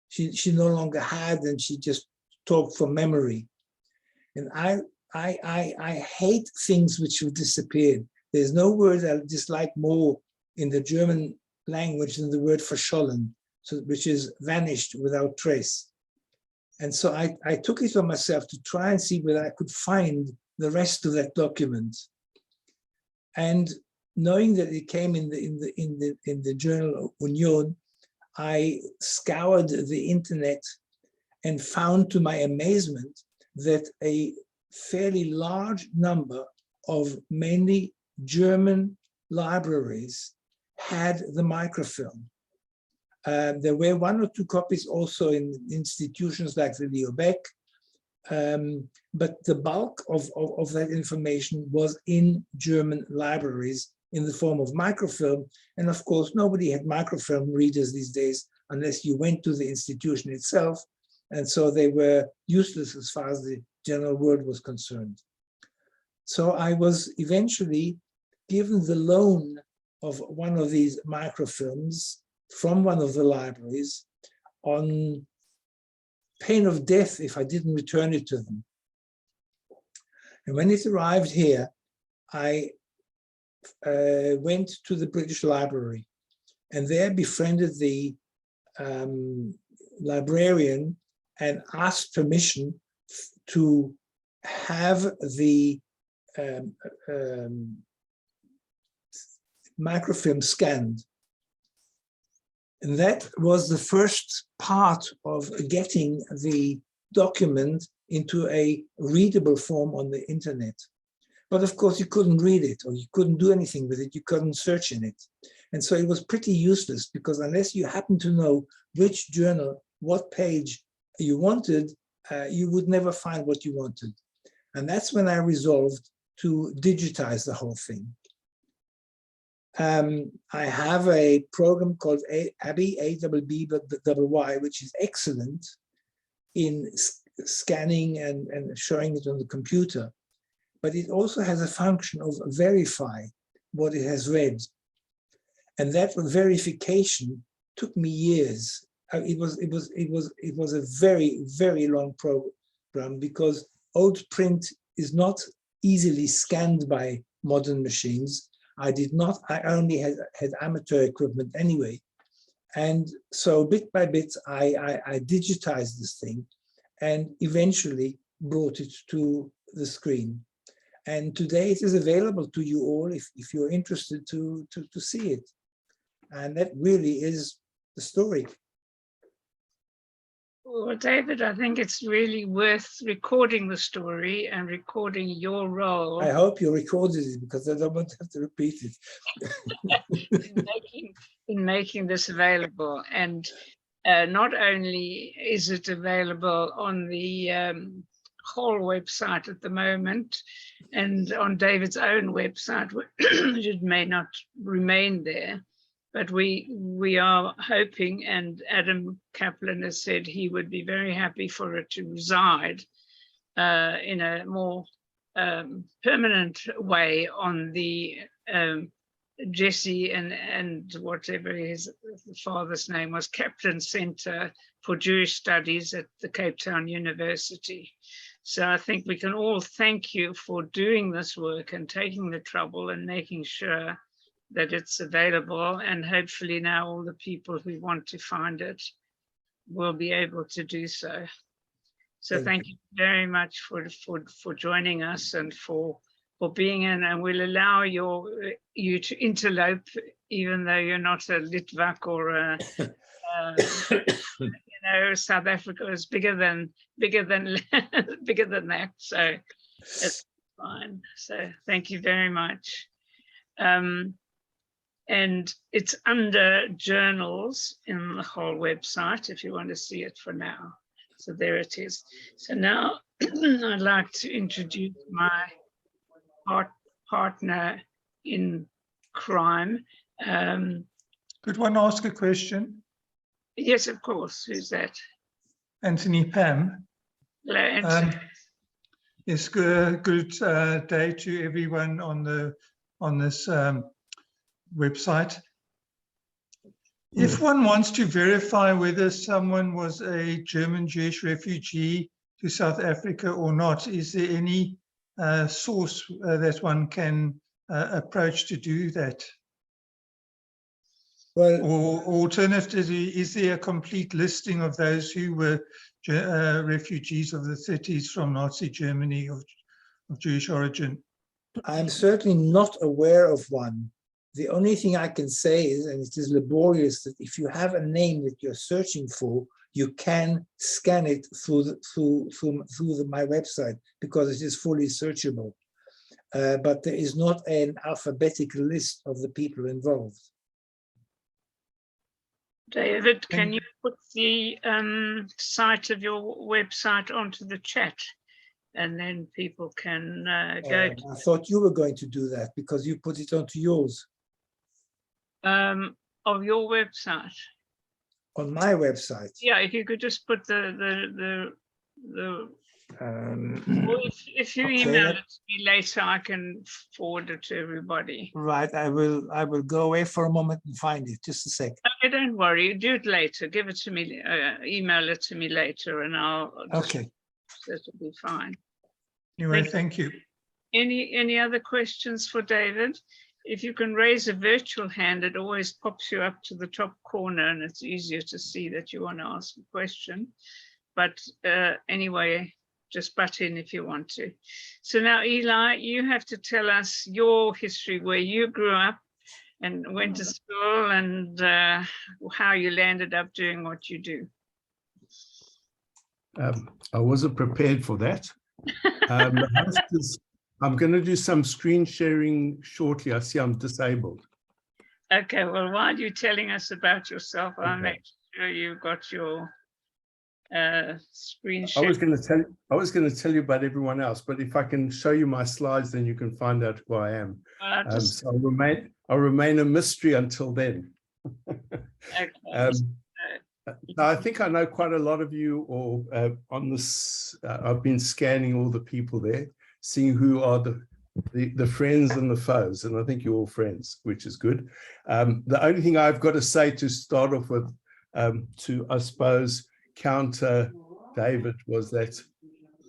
she no longer had, and she just talked from memory. And I hate things which have disappeared. There's no word I dislike more in the German language than the word verschollen, which is vanished without trace. And so I took it on myself to try and see whether I could find the rest of that document. And knowing that it came in the journal Union, I scoured the internet and found, to my amazement, that a fairly large number of mainly German libraries had the microfilm. There were one or two copies also in institutions like the Leo Beck, but the bulk of that information was in German libraries in the form of microfilm. And of course, nobody had microfilm readers these days unless you went to the institution itself. And so they were useless as far as the general world was concerned. So I was eventually given the loan of one of these microfilms from one of the libraries on pain of death if I didn't return it to them. And when it arrived here, I went to the British Library and there befriended the librarian and asked permission to have the microfilm scanned. And that was the first part of getting the document into a readable form on the internet. But of course, you couldn't read it, or you couldn't do anything with it. You couldn't search in it. And so it was pretty useless, because unless you happened to know which journal, what page you wanted, you would never find what you wanted. And that's when I resolved to digitize the whole thing. I have a program called ABBY, which is excellent in scanning and showing it on the computer, but it also has a function of verify what it has read. And that verification took me years. It was a very, very long program, because old print is not easily scanned by modern machines. I only had amateur equipment anyway. And so bit by bit, I digitized this thing and eventually brought it to the screen. And today it is available to you all if you're interested to see it. And that really is the story. Well, David, I think it's really worth recording the story and recording your role I hope you recorded it, because I don't want to have to repeat it. in making this available. And not only is it available on the CHOL website at the moment, and on David's own website, it may not remain there, but we are hoping, and Adam Kaplan has said he would be very happy for it to reside in a more permanent way on the Jesse and whatever his father's name was, Kaplan Center for Jewish Studies at the Cape Town University. So I think we can all thank you for doing this work and taking the trouble and making sure that it's available, and hopefully now all the people who want to find it will be able to do so. So thank you very much for joining us and for being in, and we'll allow you to interlope, even though you're not a Litvak or a you know, South Africa is bigger than bigger than that, so it's fine. So thank you very much. And it's under journals in the whole website if you want to see it for now. So there it is. So now I'd like to introduce my partner in crime. Could one ask a question? Yes, of course. Who's that? Anthony Pam. Hello, Anthony. Yes, good day to everyone on this website. If one wants to verify whether someone was a German Jewish refugee to South Africa or not, is there any source that one can approach to do that? Well, Or alternatively, is there a complete listing of those who were refugees of the 30s from Nazi Germany of Jewish origin? I'm certainly not aware of one. The only thing I can say is, and it is laborious, that if you have a name that you're searching for, you can scan it through my website, because it is fully searchable. But there is not an alphabetical list of the people involved. David, can you put the site of your website onto the chat, and then people can go to I thought you were going to do that because you put it onto yours. of your website? On my website. Yeah, if you could just put the or if you Okay, email it to me later, I can forward it to everybody. Right, I will go away for a moment and find it. Just a sec. Okay, don't worry, do it later. Give it to me, email it to me later, and I'll. Okay. That'll be fine. Anyway, thank you. Any other questions for David? If you can raise a virtual hand, it always pops you up to the top corner, and it's easier to see that you want to ask a question. But anyway, just butt in if you want to. So now, Eli, you have to tell us your history, where you grew up and went to school, and how you landed up doing what you do. I wasn't prepared for that. I'm going to do some screen sharing shortly. I see I'm disabled. Okay, well, while you're telling us about yourself, I'll Okay. make sure you got your screen I share. was going to tell you about everyone else, but if I can show you my slides, then you can find out who I am. Well, So I'll remain a mystery until then. okay. I think I know quite a lot of you, or on this, I've been scanning all the people there, seeing who are the friends and the foes, and I think you're all friends, which is good. The only thing I've got to say to start off with, to, I suppose, counter David, was that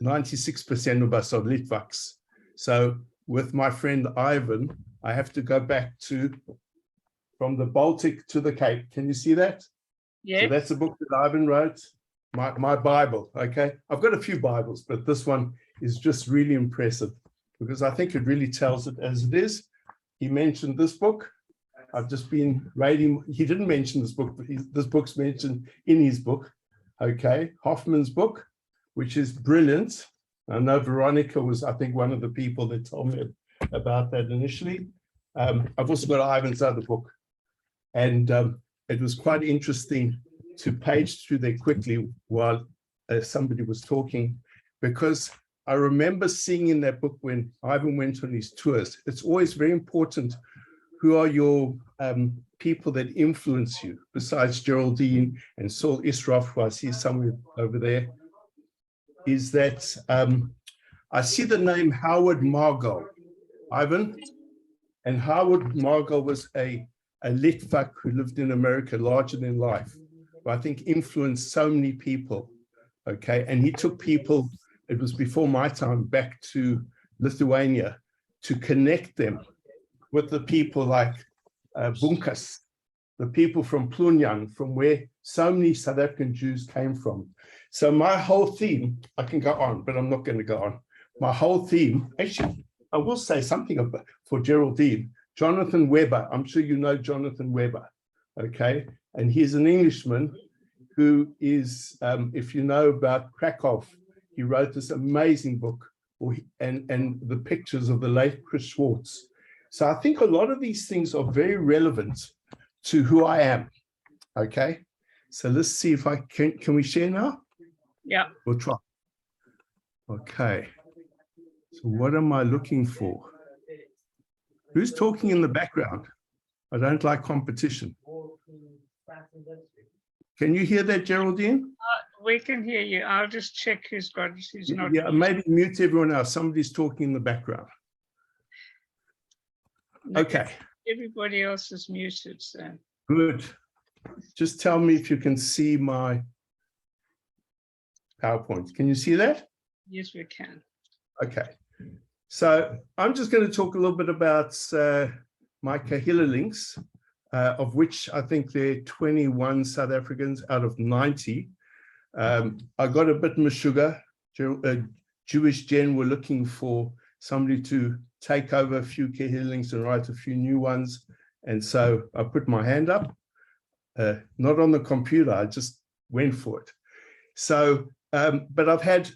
96% of us are Litvaks. So with my friend Ivan, I have to go back to from the Baltic to the Cape. Can you see that? Yeah. So that's a book that Ivan wrote, my Bible, okay? I've got a few Bibles, but this one is just really impressive because I think it really tells it as it is. He mentioned this book. I've just been reading, he didn't mention this book, but this book's mentioned in his book, okay? Hoffman's book, which is brilliant. I know Veronica was, I think, one of the people that told me about that initially. I've also got Ivan's other book. And it was quite interesting to page through there quickly while somebody was talking, because I remember seeing in that book when Ivan went on his tours, it's always very important who are your people that influence you, besides Geraldine and Saul Isroff, who I see somewhere over there, is that I see the name Howard Margol, Ivan, and Howard Margol was a Litvak who lived in America, larger than life, who I think influenced so many people, okay? And he took people, it was before my time, back to Lithuania to connect them with the people like Bunkas, the people from Plunyan, from where so many South African Jews came from. So my whole theme, I can go on, but I'm not going to go on. My whole theme, actually, I will say something about, for Geraldine, Jonathan Weber. I'm sure you know Jonathan Weber, okay? And he's an Englishman who is, if you know about Krakow, he wrote this amazing book, and the pictures of the late Chris Schwartz. So I think a lot of these things are very relevant to who I am, okay? So let's see if I can we share now? Yeah. We'll try. Okay. So what am I looking for? Who's talking in the background? I don't like competition. Can you hear that, Geraldine? We can hear you. I'll just check who's got it, who's not. Yeah, maybe mute everyone else. Somebody's talking in the background. No, Okay. everybody else is muted, so. Good. Just tell me if you can see my PowerPoint. Can you see that? Yes, we can. Okay. So I'm just going to talk a little bit about my Kahila links, of which I think there are 21 South Africans out of 90. I got a bit Meshuggah. Jewish Gen were looking for somebody to take over a few Kahila links and write a few new ones. And so I put my hand up, not on the computer, I just went for it. So, but I've had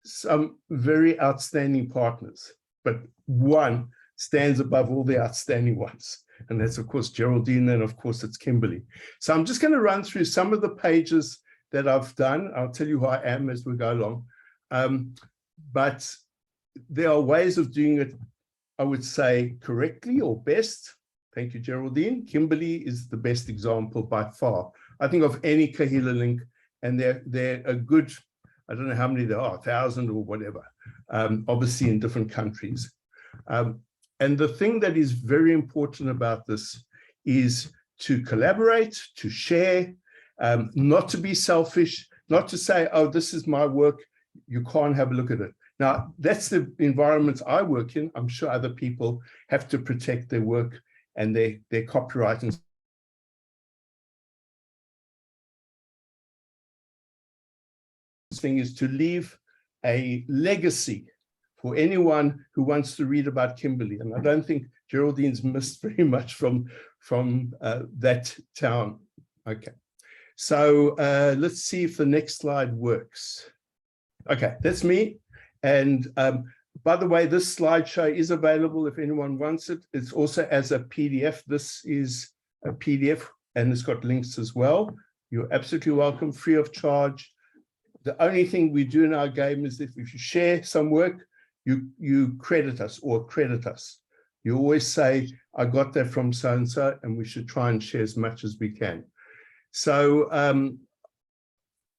some very outstanding partners, but one stands above all the outstanding ones. And that's, of course, Geraldine, and of course, it's Kimberly. So I'm just going to run through some of the pages that I've done. I'll tell you who I am as we go along. But there are ways of doing it, I would say, correctly or best. Thank you, Geraldine. Kimberly is the best example by far, I think, of any Kahila link. And they're a good, I don't know how many there are, 1,000 or whatever, obviously in different countries. And the thing that is very important about this is to collaborate, to share, not to be selfish, not to say, oh, this is my work, you can't have a look at it. Now, that's the environment I work in. I'm sure other people have to protect their work and their copyright. And thing is to leave a legacy for anyone who wants to read about Kimberly. And I don't think Geraldine's missed very much from that town. Okay, so let's see if the next slide works. Okay, that's me. And by the way, this slideshow is available if anyone wants it. It's also as a PDF. This is a PDF and it's got links as well. You're absolutely welcome, free of charge. The only thing we do in our game is that if you share some work, you credit us or credit us. You always say, I got that from so-and-so, and we should try and share as much as we can. So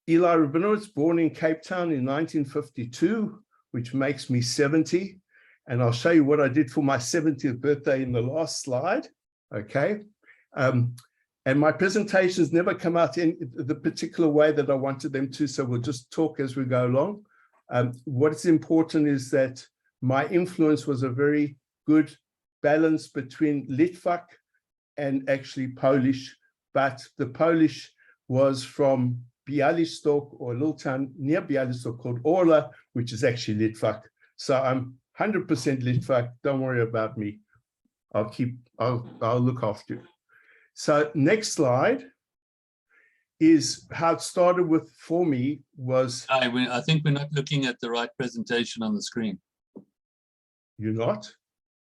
Eli Rabinowitz, born in Cape Town in 1952, which makes me 70. And I'll show you what I did for my 70th birthday in the last slide. Okay. And my presentations never come out in the particular way that I wanted them to, so we'll just talk as we go along. What is important is that my influence was a very good balance between Litvak and actually Polish, but the Polish was from Białystok, or a little town near Białystok called Orla, which is actually Litvak. So I'm 100% Litvak. Don't worry about me. I'll look after you. So next slide is how it started with for me was. I think we're not looking at the right presentation on the screen. You're not?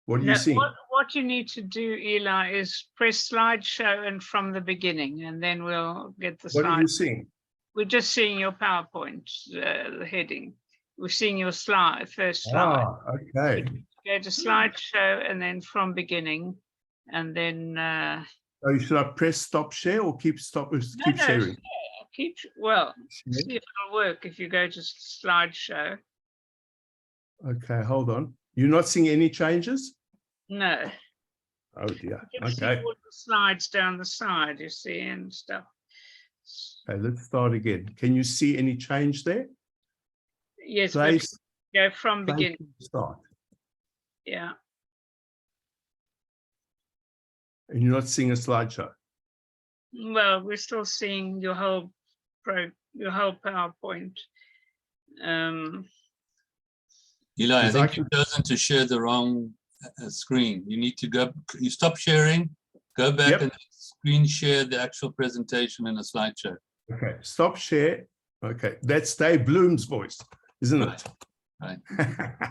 What are No, you seeing? what you need to do, Eli, is press slideshow and from the beginning, and then we'll get the What are slide. you seeing? We're just seeing your PowerPoint, the heading. We're seeing your slide, first slide. Ah, okay. Go to slideshow and then from beginning, and then So should I press stop share or keep sharing? well, Share. see if it'll work if you go to slideshow. Okay, hold on. You're not seeing any changes? No. Oh dear. You can see Okay. all the slides down the side, you see, and stuff. Okay, let's start again. Can you see any change there? Yes, but Place, go from beginning. start. Yeah. And you're not seeing a slideshow. Well, we're still seeing your whole PowerPoint. Eli, I Because think I you've chosen to share the wrong screen. You need to go, you stop sharing, go back Yep. and screen share the actual presentation in a slideshow. Okay, stop share. Okay, that's Dave Bloom's voice, isn't it? Right.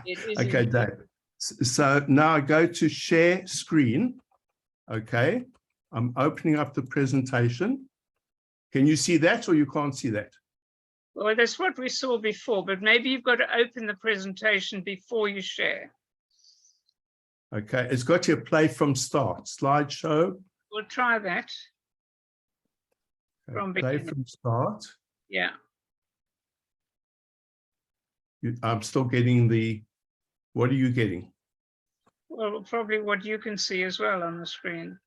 It is Okay, indeed. Dave. So now I go to share screen. Okay, I'm opening up the presentation. Can you see that or you can't see that? Well, that's what we saw before, but maybe you've got to open the presentation before you share. Okay, it's got to play from start, slideshow. We'll try that. From Play beginning. from start. Yeah. I'm still getting the, what are you getting? Well, probably what you can see as well on the screen.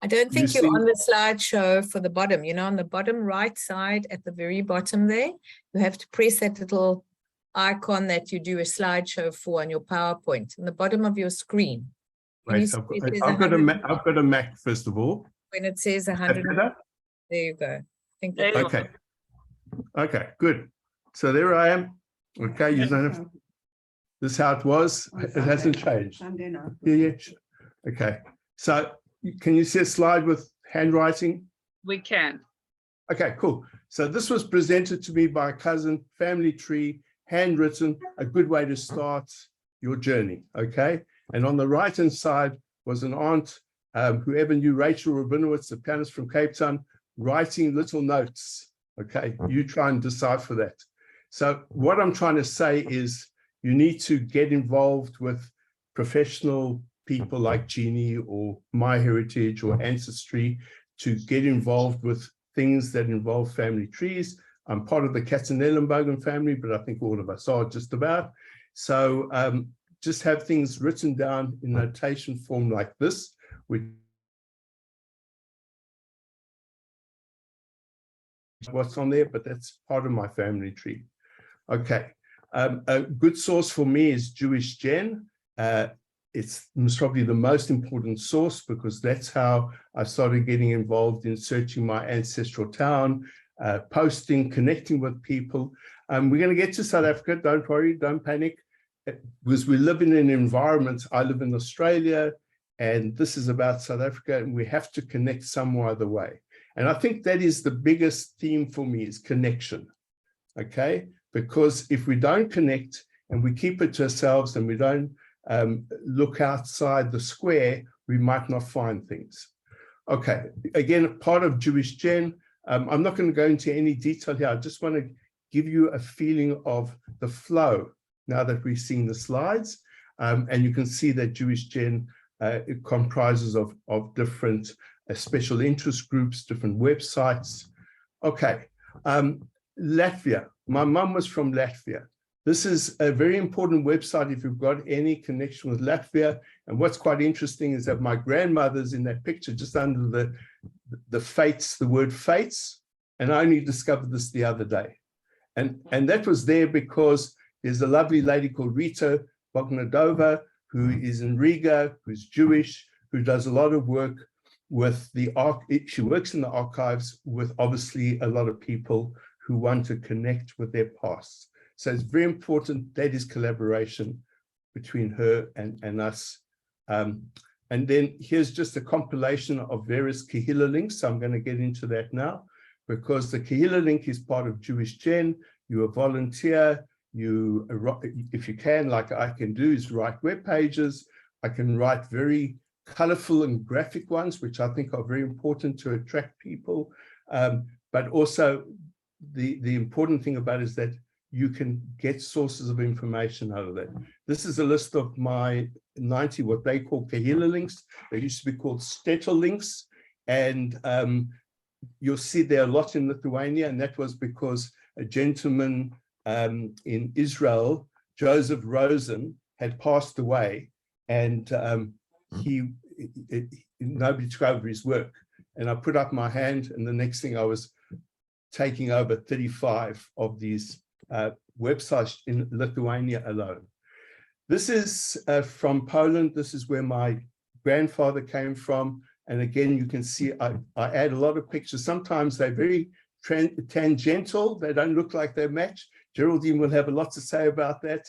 I don't think You you're see- on the slideshow for the bottom, on the bottom right side at the very bottom there, you have to press that little icon that you do a slideshow for on your PowerPoint, on the bottom of your screen. Can you Wait, see I've it says got a 100 I've got a Mac first of all. when it says Is that 100, better? there you go. I think There that- you Okay. Okay, good. So there I am. Okay, you don't have, this is how it was. It hasn't changed. Yeah. Okay, so can you see a slide with handwriting? We can. Okay, cool. So this was presented to me by a cousin, family tree, handwritten, a good way to start your journey, okay? And on the right-hand side was an aunt, whoever knew Rachel Rabinowitz, the pianist from Cape Town, writing little notes, okay? You try and decipher that. So what I'm trying to say is you need to get involved with professional people like Jeannie or MyHeritage or Ancestry to get involved with things that involve family trees. I'm part of the Katzenellenbogen family, but I think all of us are just about. So just have things written down in notation form like this, which what's on there, but that's part of my family tree. Okay, a good source for me is Jewish Gen. It's probably the most important source because that's how I started getting involved in searching my ancestral town, posting, connecting with people. We're going to get to South Africa, don't worry, don't panic, because we live in an environment, I live in Australia, and this is about South Africa, and we have to connect some other way. And I think that is the biggest theme for me is connection, okay? Because if we don't connect and we keep it to ourselves and we don't look outside the square, we might not find things. Okay, again, part of Jewish Gen. I'm not going to go into any detail here. I just want to give you a feeling of the flow now that we've seen the slides. And you can see that Jewish Gen it comprises of different special interest groups, different websites. Okay, Latvia. My mum was from Latvia. This is a very important website if you've got any connection with Latvia. And what's quite interesting is that my grandmother's in that picture, just under the fates, the word fates. And I only discovered this the other day. And that was there because there's a lovely lady called Rita Bogdanova, who is in Riga, who's Jewish, who does a lot of work with she works in the archives with obviously a lot of people who want to connect with their past. So it's very important that is collaboration between her and us. And then here's just a compilation of various Kehillah links. So I'm going to get into that now, because the Kehillah link is part of Jewish Gen. You're a volunteer. You, if you can, like I can do, is write web pages. I can write very colorful and graphic ones, which I think are very important to attract people. But also the important thing about it is that you can get sources of information out of that. This is a list of my 90, what they call Kehillah links. They used to be called Shtetl links. And you'll see there are a lot in Lithuania, and that was because a gentleman in Israel, Joseph Rosen, had passed away, and nobody took over his work. And I put up my hand, and the next thing I was taking over 35 of these websites in Lithuania alone. This is from Poland. This is where my grandfather came from. And again, you can see I add a lot of pictures. Sometimes they're very tangential. They don't look like they match. Geraldine will have a lot to say about that.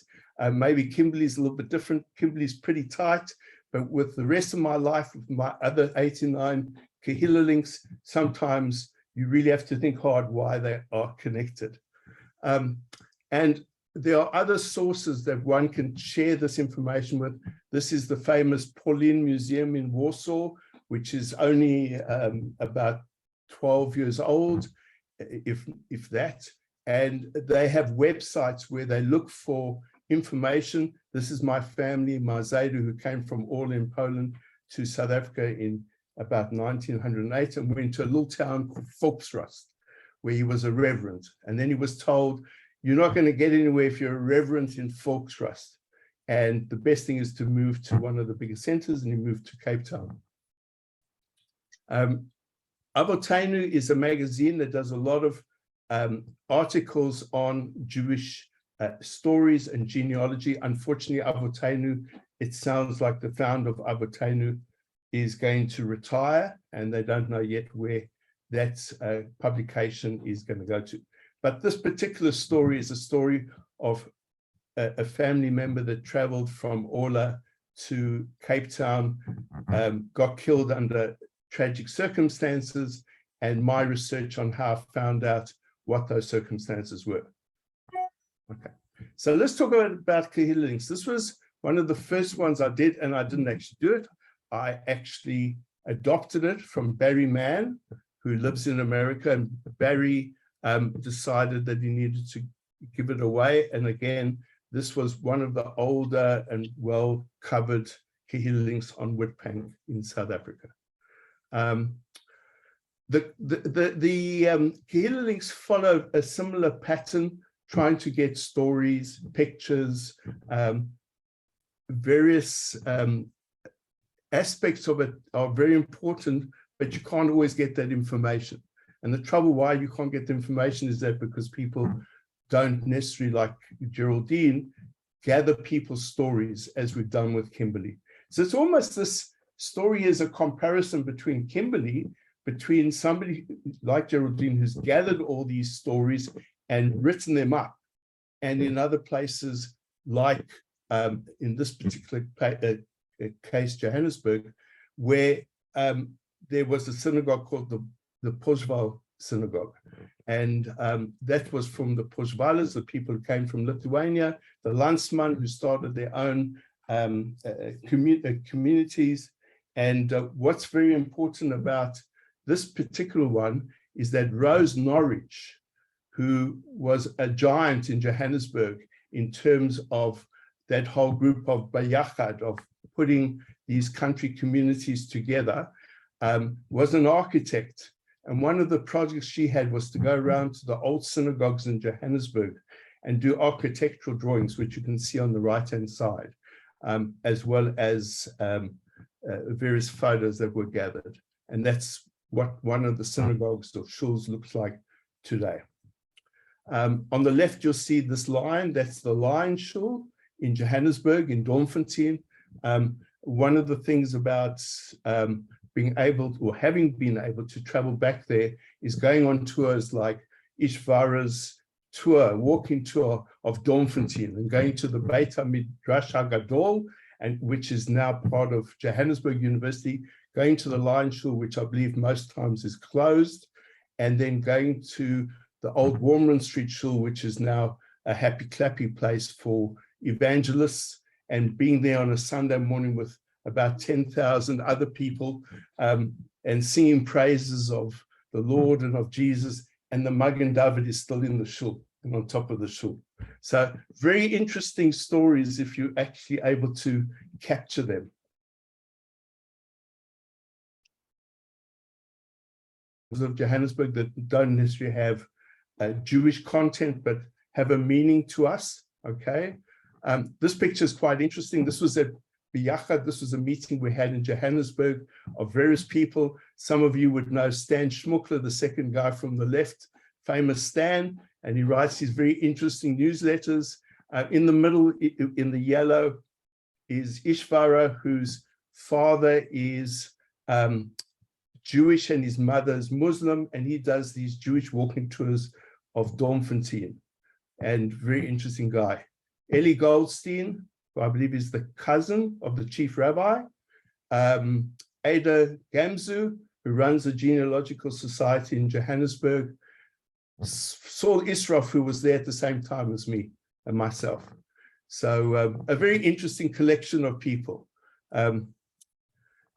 Maybe Kimberly's a little bit different. Kimberly's pretty tight, but with the rest of my life, with my other 89 Kehillah links, sometimes you really have to think hard why they are connected. And there are other sources that one can share this information with. This is the famous Polin Museum in Warsaw, which is only about 12 years old, if that. And they have websites where they look for information. This is my family, Marais, who came from all in Poland to South Africa in about 1908 and went to a little town called Volksrust, where he was a reverend. And then he was told, you're not going to get anywhere if you're a reverend in Volksrust. And the best thing is to move to one of the bigger centers, and he moved to Cape Town. Avotenu is a magazine that does a lot of articles on Jewish stories and genealogy. Unfortunately, Avotenu, it sounds like the founder of Avotenu is going to retire, and they don't know yet where that publication is going to go to. But this particular story is a story of a family member that traveled from Orla to Cape Town, got killed under tragic circumstances, and my research on how I found out what those circumstances were. Okay, so let's talk about Kehillah links. This was one of the first ones I did, and I didn't actually do it. I actually adopted it from Barry Mann, who lives in America, and Barry decided that he needed to give it away. And again, this was one of the older and well-covered Kehillah links on Witbank in South Africa. The Kehillah links follow a similar pattern, trying to get stories, pictures, various aspects of it are very important, but you can't always get that information. And the trouble why you can't get the information is that because people don't necessarily, like Geraldine, gather people's stories as we've done with Kimberly. So it's almost this story is a comparison between Kimberly, between somebody like Geraldine who's gathered all these stories and written them up, and in other places like in this particular case, Johannesburg, where there was a synagogue called the Pozval Synagogue. And that was from the Pozvalas, the people who came from Lithuania, the Landsman, who started their own communities. And what's very important about this particular one is that Rose Norwich, who was a giant in Johannesburg in terms of that whole group of Bayachad, of putting these country communities together, was an architect. And one of the projects she had was to go around to the old synagogues in Johannesburg and do architectural drawings, which you can see on the right-hand side, as well as various photos that were gathered. And that's what one of the synagogues or shuls looks like today. On the left, you'll see this lion. That's the Lion Shul in Johannesburg, in Dormfontein. One of the things about being able or having been able to travel back there is going on tours like Ishvara's tour, walking tour of Dormfontein, and going to the Beit HaMidrash HaGadol, and which is now part of Johannesburg University, going to the Lion Shul, which I believe most times is closed, and then going to the old Warman Street Shul, which is now a happy clappy place for evangelists, and being there on a Sunday morning with about 10,000 other people and singing praises of the Lord and of Jesus, and the Magen David is still in the shul and on top of the shul. So very interesting stories if you're actually able to capture them. Of Johannesburg that don't necessarily have Jewish content, but have a meaning to us, okay? This picture is quite interesting. This was at Biyachad. This was a meeting we had in Johannesburg of various people. Some of you would know Stan Schmuckler, the second guy from the left, famous Stan, and he writes these very interesting newsletters. In the middle, in the yellow, is Ishvara, whose father is Jewish and his mother is Muslim, and he does these Jewish walking tours of Dormfontein, and very interesting guy. Eli Goldstein, who I believe is the cousin of the chief rabbi, Ada Gamzu, who runs a genealogical society in Johannesburg, Saul Isrof, who was there at the same time as me and myself. So a very interesting collection of people.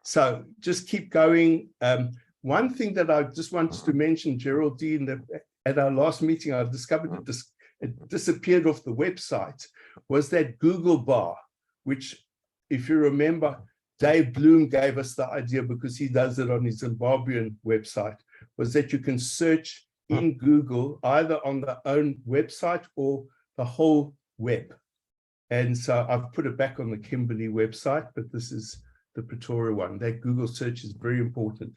So just keep going. One thing that I just wanted to mention, Geraldine, that at our last meeting, I discovered it disappeared off the website, was that Google bar, which, if you remember, Dave Bloom gave us the idea because he does it on his Zimbabwean website, was that you can search in Google either on the own website or the whole web. And so I've put it back on the Kimberley website, but this is the Pretoria one. That Google search is very important.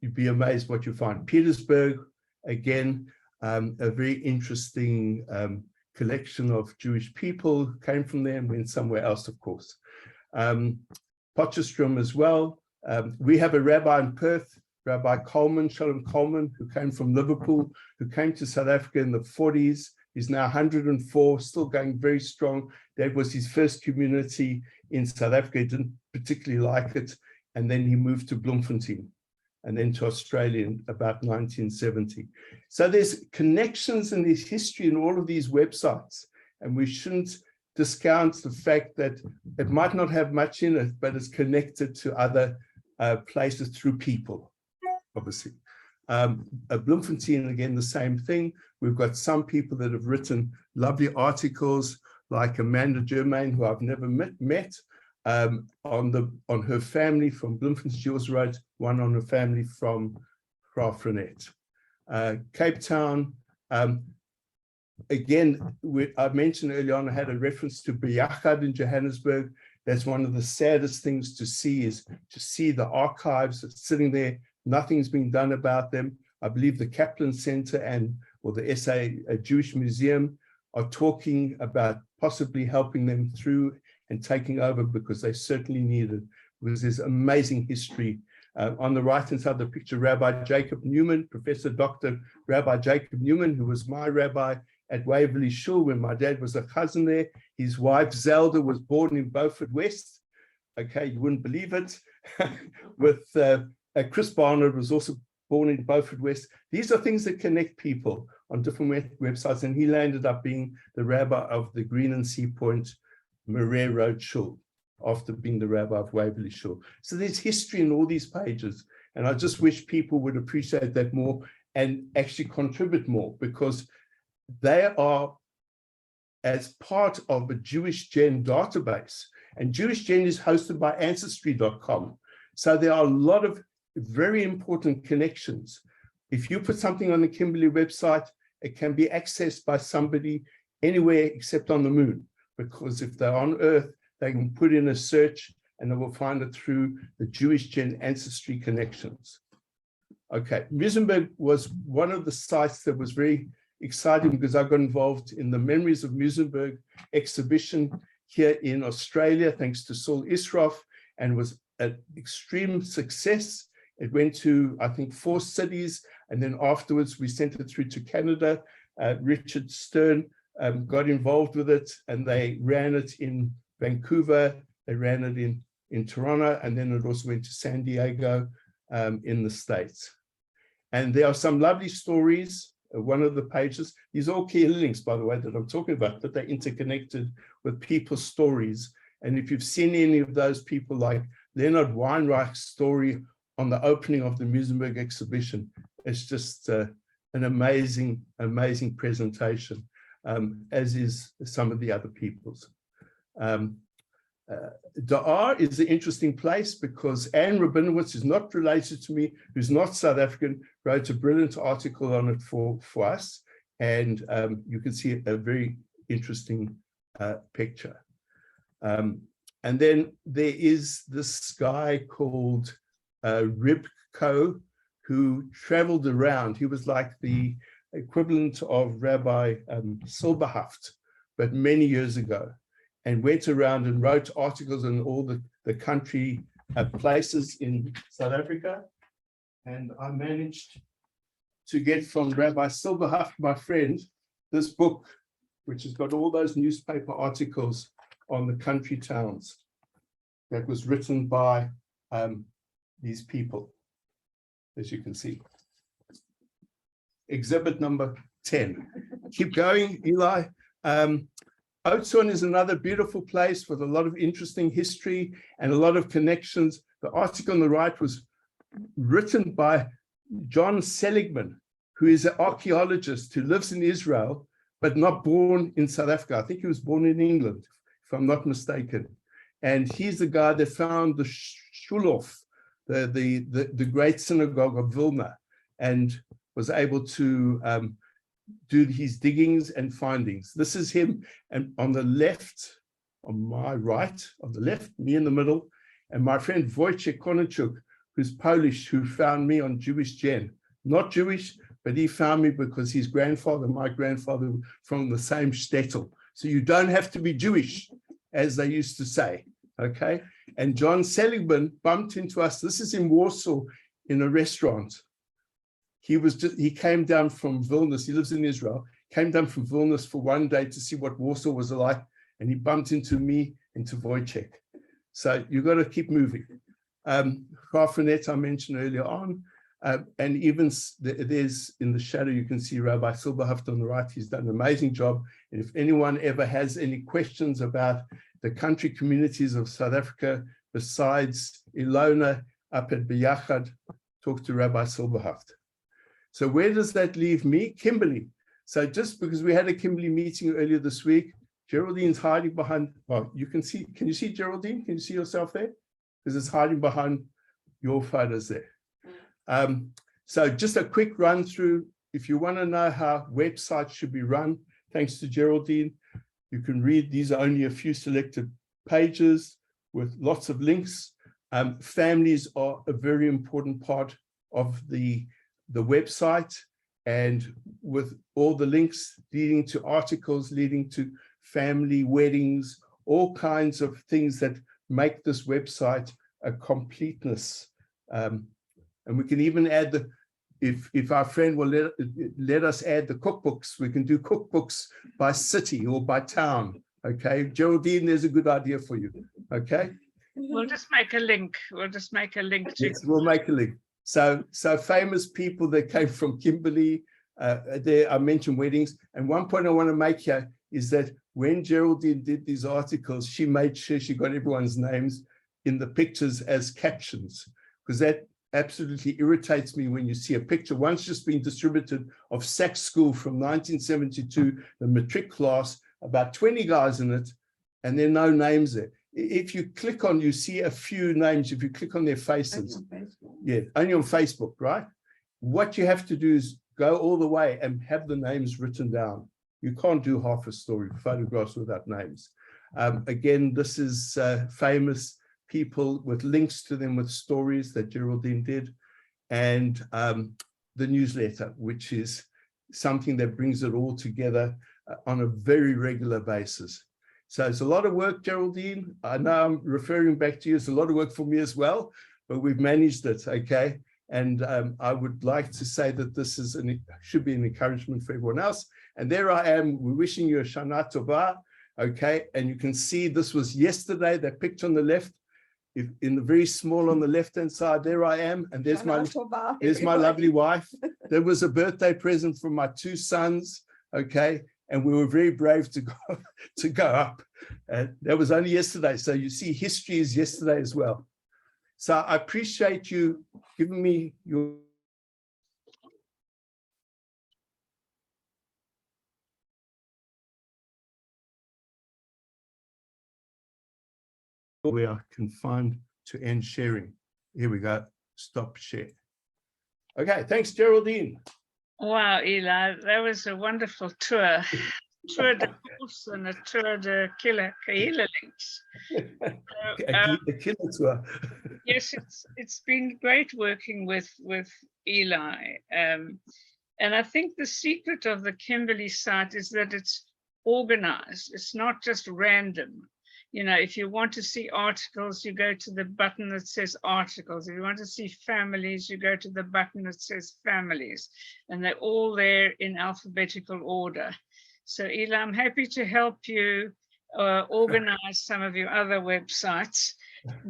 You'd be amazed what you find. Petersburg, again, a very interesting collection of Jewish people who came from there and went somewhere else, of course. Potchefstroom as well. We have a rabbi in Perth, Rabbi Coleman, Shalom Coleman, who came from Liverpool, who came to South Africa in the 40s. He's now 104, still going very strong. That was his first community in South Africa. He didn't particularly like it. And then he moved to Bloemfontein and then to Australia in about 1970. So there's connections and there's history in all of these websites. And we shouldn't discount the fact that it might not have much in it, but it's connected to other places through people, obviously. Bloemfontein, again, the same thing. We've got some people that have written lovely articles, like Amanda Germain, who I've never met on her family from Bloemfontein. She also wrote one on her family from Graaff-Reinet. Cape Town, again, I mentioned earlier on, I had a reference to Biyachad in Johannesburg. That's one of the saddest things to see, is to see the archives sitting there. Nothing's been done about them. I believe the Kaplan Center or the SA Jewish Museum are talking about possibly helping them through and taking over, because they certainly need it, because there's amazing history. On the right-hand side of the picture, Rabbi Jacob Newman, Professor Dr. Rabbi Jacob Newman, who was my rabbi at Waverley Shul when my dad was a cousin there. His wife, Zelda, was born in Beaufort West. Okay, you wouldn't believe it. With Chris Barnard was also born in Beaufort West. These are things that connect people on different websites, and he landed up being the rabbi of the Green and Sea Point Marais Road Shul after being the rabbi of Waverley Shul. So there's history in all these pages, and I just wish people would appreciate that more and actually contribute more, because they are as part of a Jewish Gen database, and Jewish Gen is hosted by Ancestry.com. So there are a lot of very important connections. If you put something on the Kimberley website, it can be accessed by somebody anywhere except on the moon, because if they're on Earth, they can put in a search and they will find it through the Jewish Gen Ancestry Connections. Okay, Muizenberg was one of the sites that was very exciting because I got involved in the Memories of Muizenberg exhibition here in Australia, thanks to Saul Isroff, and was an extreme success. It went to, I think, 4 cities, and then afterwards we sent it through to Canada. Richard Stern got involved with it, and they ran it in Vancouver, they ran it in Toronto, and then it also went to San Diego in the States. And there are some lovely stories. One of the pages, these are all key links, by the way, that I'm talking about, but they're interconnected with people's stories. And if you've seen any of those people, like Leonard Weinreich's story on the opening of the Muizenberg exhibition, it's just an amazing, amazing presentation, as is some of the other people's. Daar is an interesting place because Anne Rabinowitz, who's not related to me, who's not South African, wrote a brilliant article on it for us. And you can see a very interesting picture. And then there is this guy called Ribko, who traveled around. He was like the equivalent of Rabbi Silberhaft, but many years ago, and went around and wrote articles in all the country places in South Africa. And I managed to get from Rabbi Silberhaft, my friend, this book, which has got all those newspaper articles on the country towns that was written by these people, as you can see. Exhibit number 10. Keep going, Eli. Oudtshoorn is another beautiful place with a lot of interesting history and a lot of connections. The article on the right was written by John Seligman, who is an archaeologist who lives in Israel, but not born in South Africa. I think he was born in England, if I'm not mistaken. And he's the guy that found the Shulhof, the great synagogue of Vilna, and was able to do his diggings and findings. This is him, and on the left, on my right, on the left, me in the middle, and my friend Wojciech Konachuk, who's Polish, who found me on Jewish Gen. Not Jewish, but he found me because his grandfather, my grandfather, from the same shtetl. So you don't have to be Jewish, as they used to say, okay? And John Seligman bumped into us. This is in Warsaw, in a restaurant. He came down from Vilnius, he lives in Israel, came down from Vilnius for one day to see what Warsaw was like, and he bumped into me, into Wojciech. So you've got to keep moving. Grafenet I mentioned earlier on, and even there's in the shadow, you can see Rabbi Silberhaft on the right. He's done an amazing job. And if anyone ever has any questions about the country communities of South Africa, besides Ilona up at Biyachad, talk to Rabbi Silberhaft. So where does that leave me? Kimberley. So just because we had a Kimberley meeting earlier this week, Geraldine's hiding behind, well, you can see, can you see Geraldine? Can you see yourself there? Because it's hiding behind your photos there. So just a quick run through. If you want to know how websites should be run, thanks to Geraldine, you can read. These are only a few selected pages with lots of links. Families are a very important part of the website, and with all the links leading to articles, leading to family weddings, all kinds of things that make this website a completeness. And we can even add if our friend will let us add the cookbooks, we can do cookbooks by city or by town. Okay, Geraldine, there's a good idea for you. Okay. We'll just make a link. We'll just make a link to. Yes, we'll make a link. So famous people that came from Kimberley, there I mentioned weddings. And one point I want to make here is that when Geraldine did these articles, she made sure she got everyone's names in the pictures as captions, because that absolutely irritates me when you see a picture once just being distributed of Sachs School from 1972, the matric class, about 20 guys in it, and there are no names there. if you click on, you see a few names, if you click on their faces. Yeah, only on Facebook, right? What you have to do is go all the way and have the names written down. You can't do half a story, photographs without names. Again, this is famous people with links to them with stories that Geraldine did, and the newsletter, which is something that brings it all together on a very regular basis. So it's a lot of work, Geraldine. I know I'm referring back to you. It's a lot of work for me as well, but we've managed it, okay? And I would like to say that this is should be an encouragement for everyone else. And there I am, we're wishing you a Shana Tova, okay? And you can see this was yesterday, that picture on the left, in the very small on the left-hand side, there I am. And there's my lovely wife. There was a birthday present from my 2 sons, okay? And we were very brave to go up. And that was only yesterday. So you see, history is yesterday as well. So I appreciate you giving me your where I can find to end sharing. Here we go. Stop share. Okay, thanks, Geraldine. Wow, Eli, that was a wonderful tour. Tour de course and a tour de killer links. A killer tour. Yes, it's been great working with Eli. And I think the secret of the Kimberley site is that it's organized. It's not just random. You know, if you want to see articles, you go to the button that says articles. If you want to see families, you go to the button that says families. And they're all there in alphabetical order. So Eli, I'm happy to help you organize some of your other websites,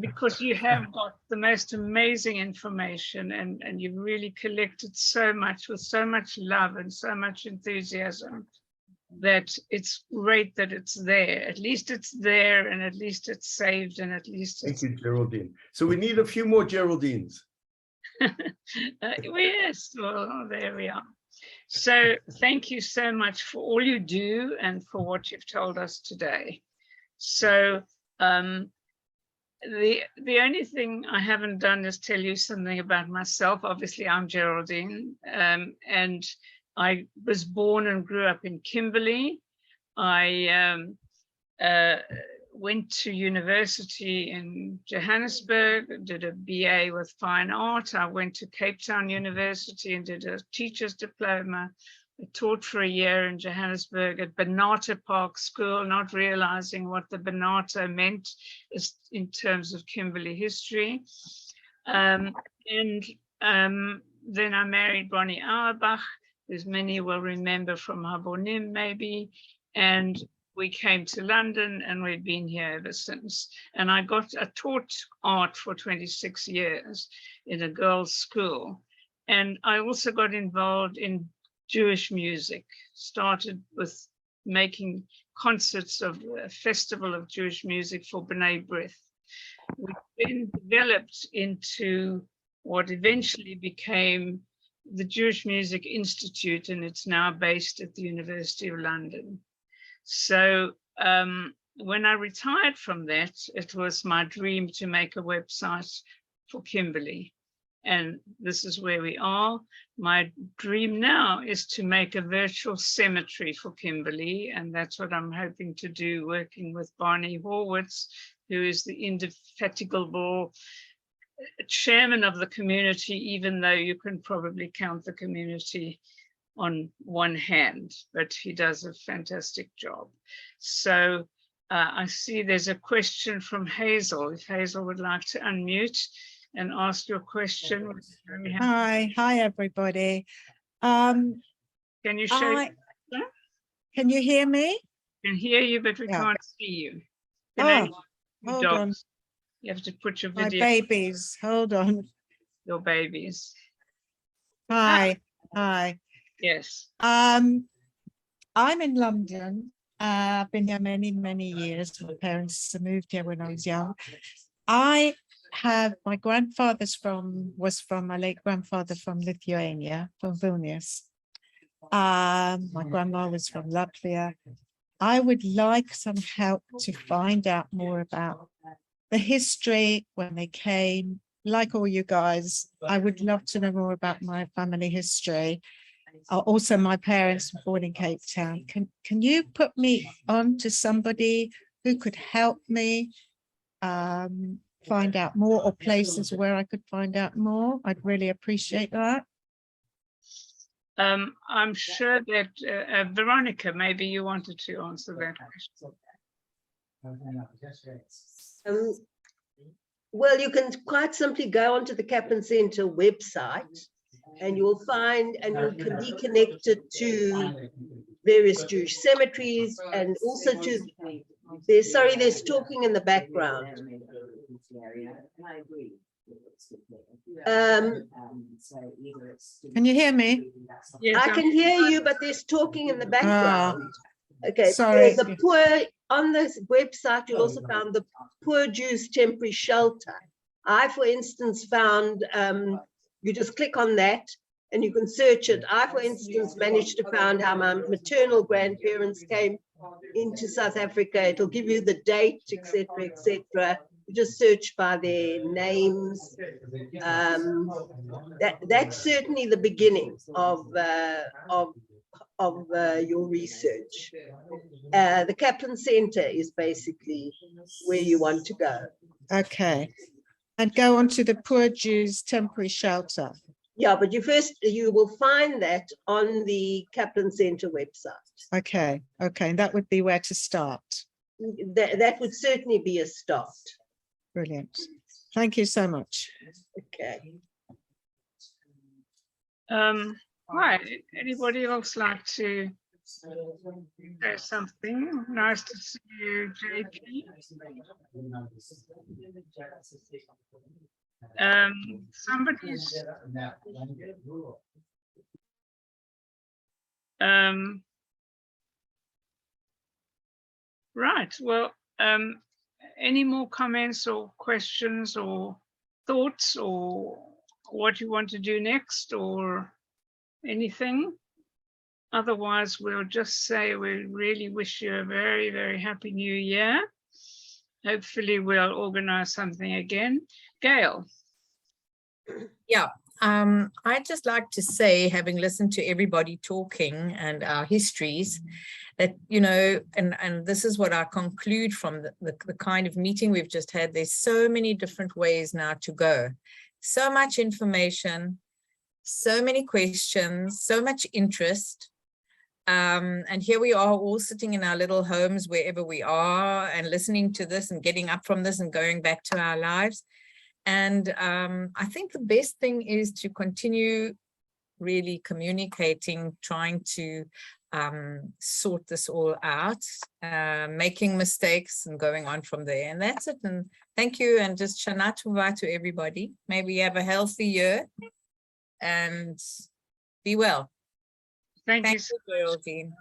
because you have got the most amazing information, and you've really collected so much with so much love and so much enthusiasm, that it's great that it's there. At least it's there, and at least it's saved, and at least it's... Thank you, Geraldine. So we need a few more Geraldines. Yes, well, there we are. So thank you so much for all you do and for what you've told us today. So the only thing I haven't done is tell you something about myself. Obviously, I'm Geraldine, and I was born and grew up in Kimberley. I went to university in Johannesburg, did a BA with fine art. I went to Cape Town University and did a teacher's diploma. I taught for a year in Johannesburg at Benata Park School, not realizing what the Benata meant in terms of Kimberley history. Then I married Ronnie Auerbach, as many will remember from Habonim maybe, and we came to London, and we've been here ever since. And I taught art for 26 years in a girls' school. And I also got involved in Jewish music, started with making concerts of a festival of Jewish music for B'nai B'rith. We then developed into what eventually became the Jewish Music Institute, and it's now based at the University of London. So when I retired from that, it was my dream to make a website for Kimberley. And this is where we are. My dream now is to make a virtual cemetery for Kimberley. And that's what I'm hoping to do, working with Barney Horwitz, who is the indefatigable chairman of the community, even though you can probably count the community on one hand, but he does a fantastic job. So I see there's a question from Hazel. If Hazel would like to unmute and ask your question. Hi everybody. Can you show? Can you hear me? Can hear you, but we can't see you. Hold on. You have to put your video. My babies, hold on. Your babies. Hi. Yes. I'm in London. I've been here many years. My parents moved here when I was young. My grandfather was from my late grandfather from Lithuania, from Vilnius. My grandma was from Latvia. I would like some help to find out more about the history when they came. Like all you guys, I would love to know more about my family history. Also, my parents were born in Cape Town. Can you put me on to somebody who could help me find out more, or places where I could find out more? I'd really appreciate that. I'm sure that Veronica, maybe you wanted to answer that question. Well, you can quite simply go onto the Kaplan Center website, and you will find, and you can be connected to various Jewish cemeteries, and also to, there's talking in the background. Can you hear me? Yes, I can hear you, but there's talking in the background. Okay, sorry. the poor, on this website, you'll also find the Poor Jews Temporary Shelter. I, for instance, found, you just click on that and you can search it. I, for instance, managed to find how my maternal grandparents came into South Africa. It'll give you the date, etc., etc. You just search by their names. That's certainly the beginning of your research. The Kaplan Center is basically where you want to go. Okay. And go on to the Poor Jews Temporary Shelter. Yeah, but you will find that on the Kaplan Center website. Okay. Okay. That would be where to start. That would certainly be a start. Brilliant. Thank you so much. Okay. Right. Anybody else like to say something? Nice to see you, JP. Somebody's right. Well, any more comments or questions or thoughts, or what you want to do next, or anything? Otherwise, we'll just say we really wish you a very, very happy new year. Hopefully we'll organize something again. Gail. Yeah, I'd just like to say, having listened to everybody talking and our histories, that, you know, and this is what I conclude from the kind of meeting we've just had. There's so many different ways now to go. So much information, so many questions, so much interest. And here we are all sitting in our little homes, wherever we are, and listening to this and getting up from this and going back to our lives. And I think the best thing is to continue really communicating, trying to sort this all out, making mistakes and going on from there. And that's it. And thank you. And just Shana Tova to everybody. May we have a healthy year and be well. Thank you, Geraldine.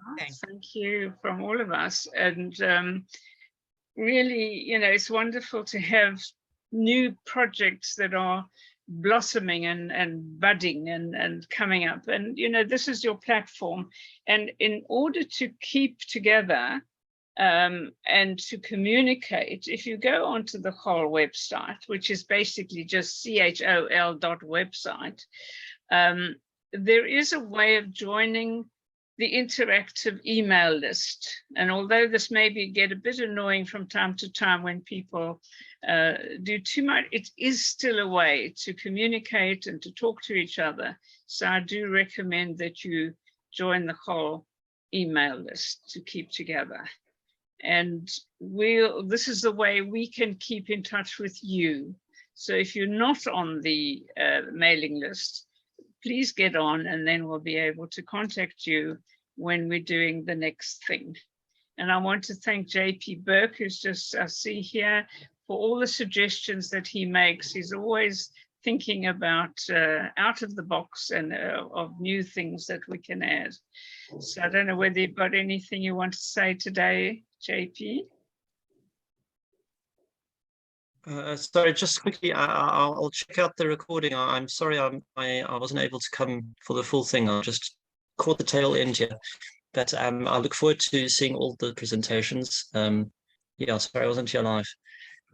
Thank you from all of us. And really, you know, it's wonderful to have new projects that are blossoming and budding and coming up. And, you know, this is your platform. And in order to keep together and to communicate, if you go onto the CHOL website, which is basically just CHOL.website, there is a way of joining the interactive email list. And although this may get a bit annoying from time to time when people do too much, it is still a way to communicate and to talk to each other. So I do recommend that you join the whole email list to keep together. And this is the way we can keep in touch with you. So if you're not on the mailing list, please get on, and then we'll be able to contact you when we're doing the next thing. And I want to thank JP Burke, who's just, I see here, for all the suggestions that he makes. He's always thinking about out of the box and of new things that we can add. So I don't know whether you've got anything you want to say today, JP. Sorry, just quickly, I'll check out the recording. I'm sorry I wasn't able to come for the full thing. I just caught the tail end here. but I look forward to seeing all the presentations. Yeah, sorry, I wasn't here live.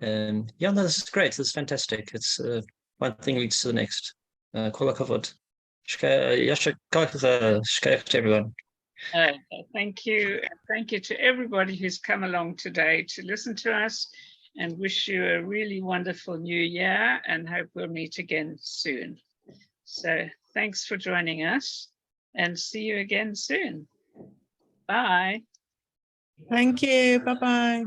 Yeah, no, this is great. This is fantastic. It's one thing leads to the next. Kola kavod. To everyone. Thank you. And thank you to everybody who's come along today to listen to us, and wish you a really wonderful new year, and hope we'll meet again soon. So thanks for joining us, and see you again soon. Bye. Thank you. Bye-bye.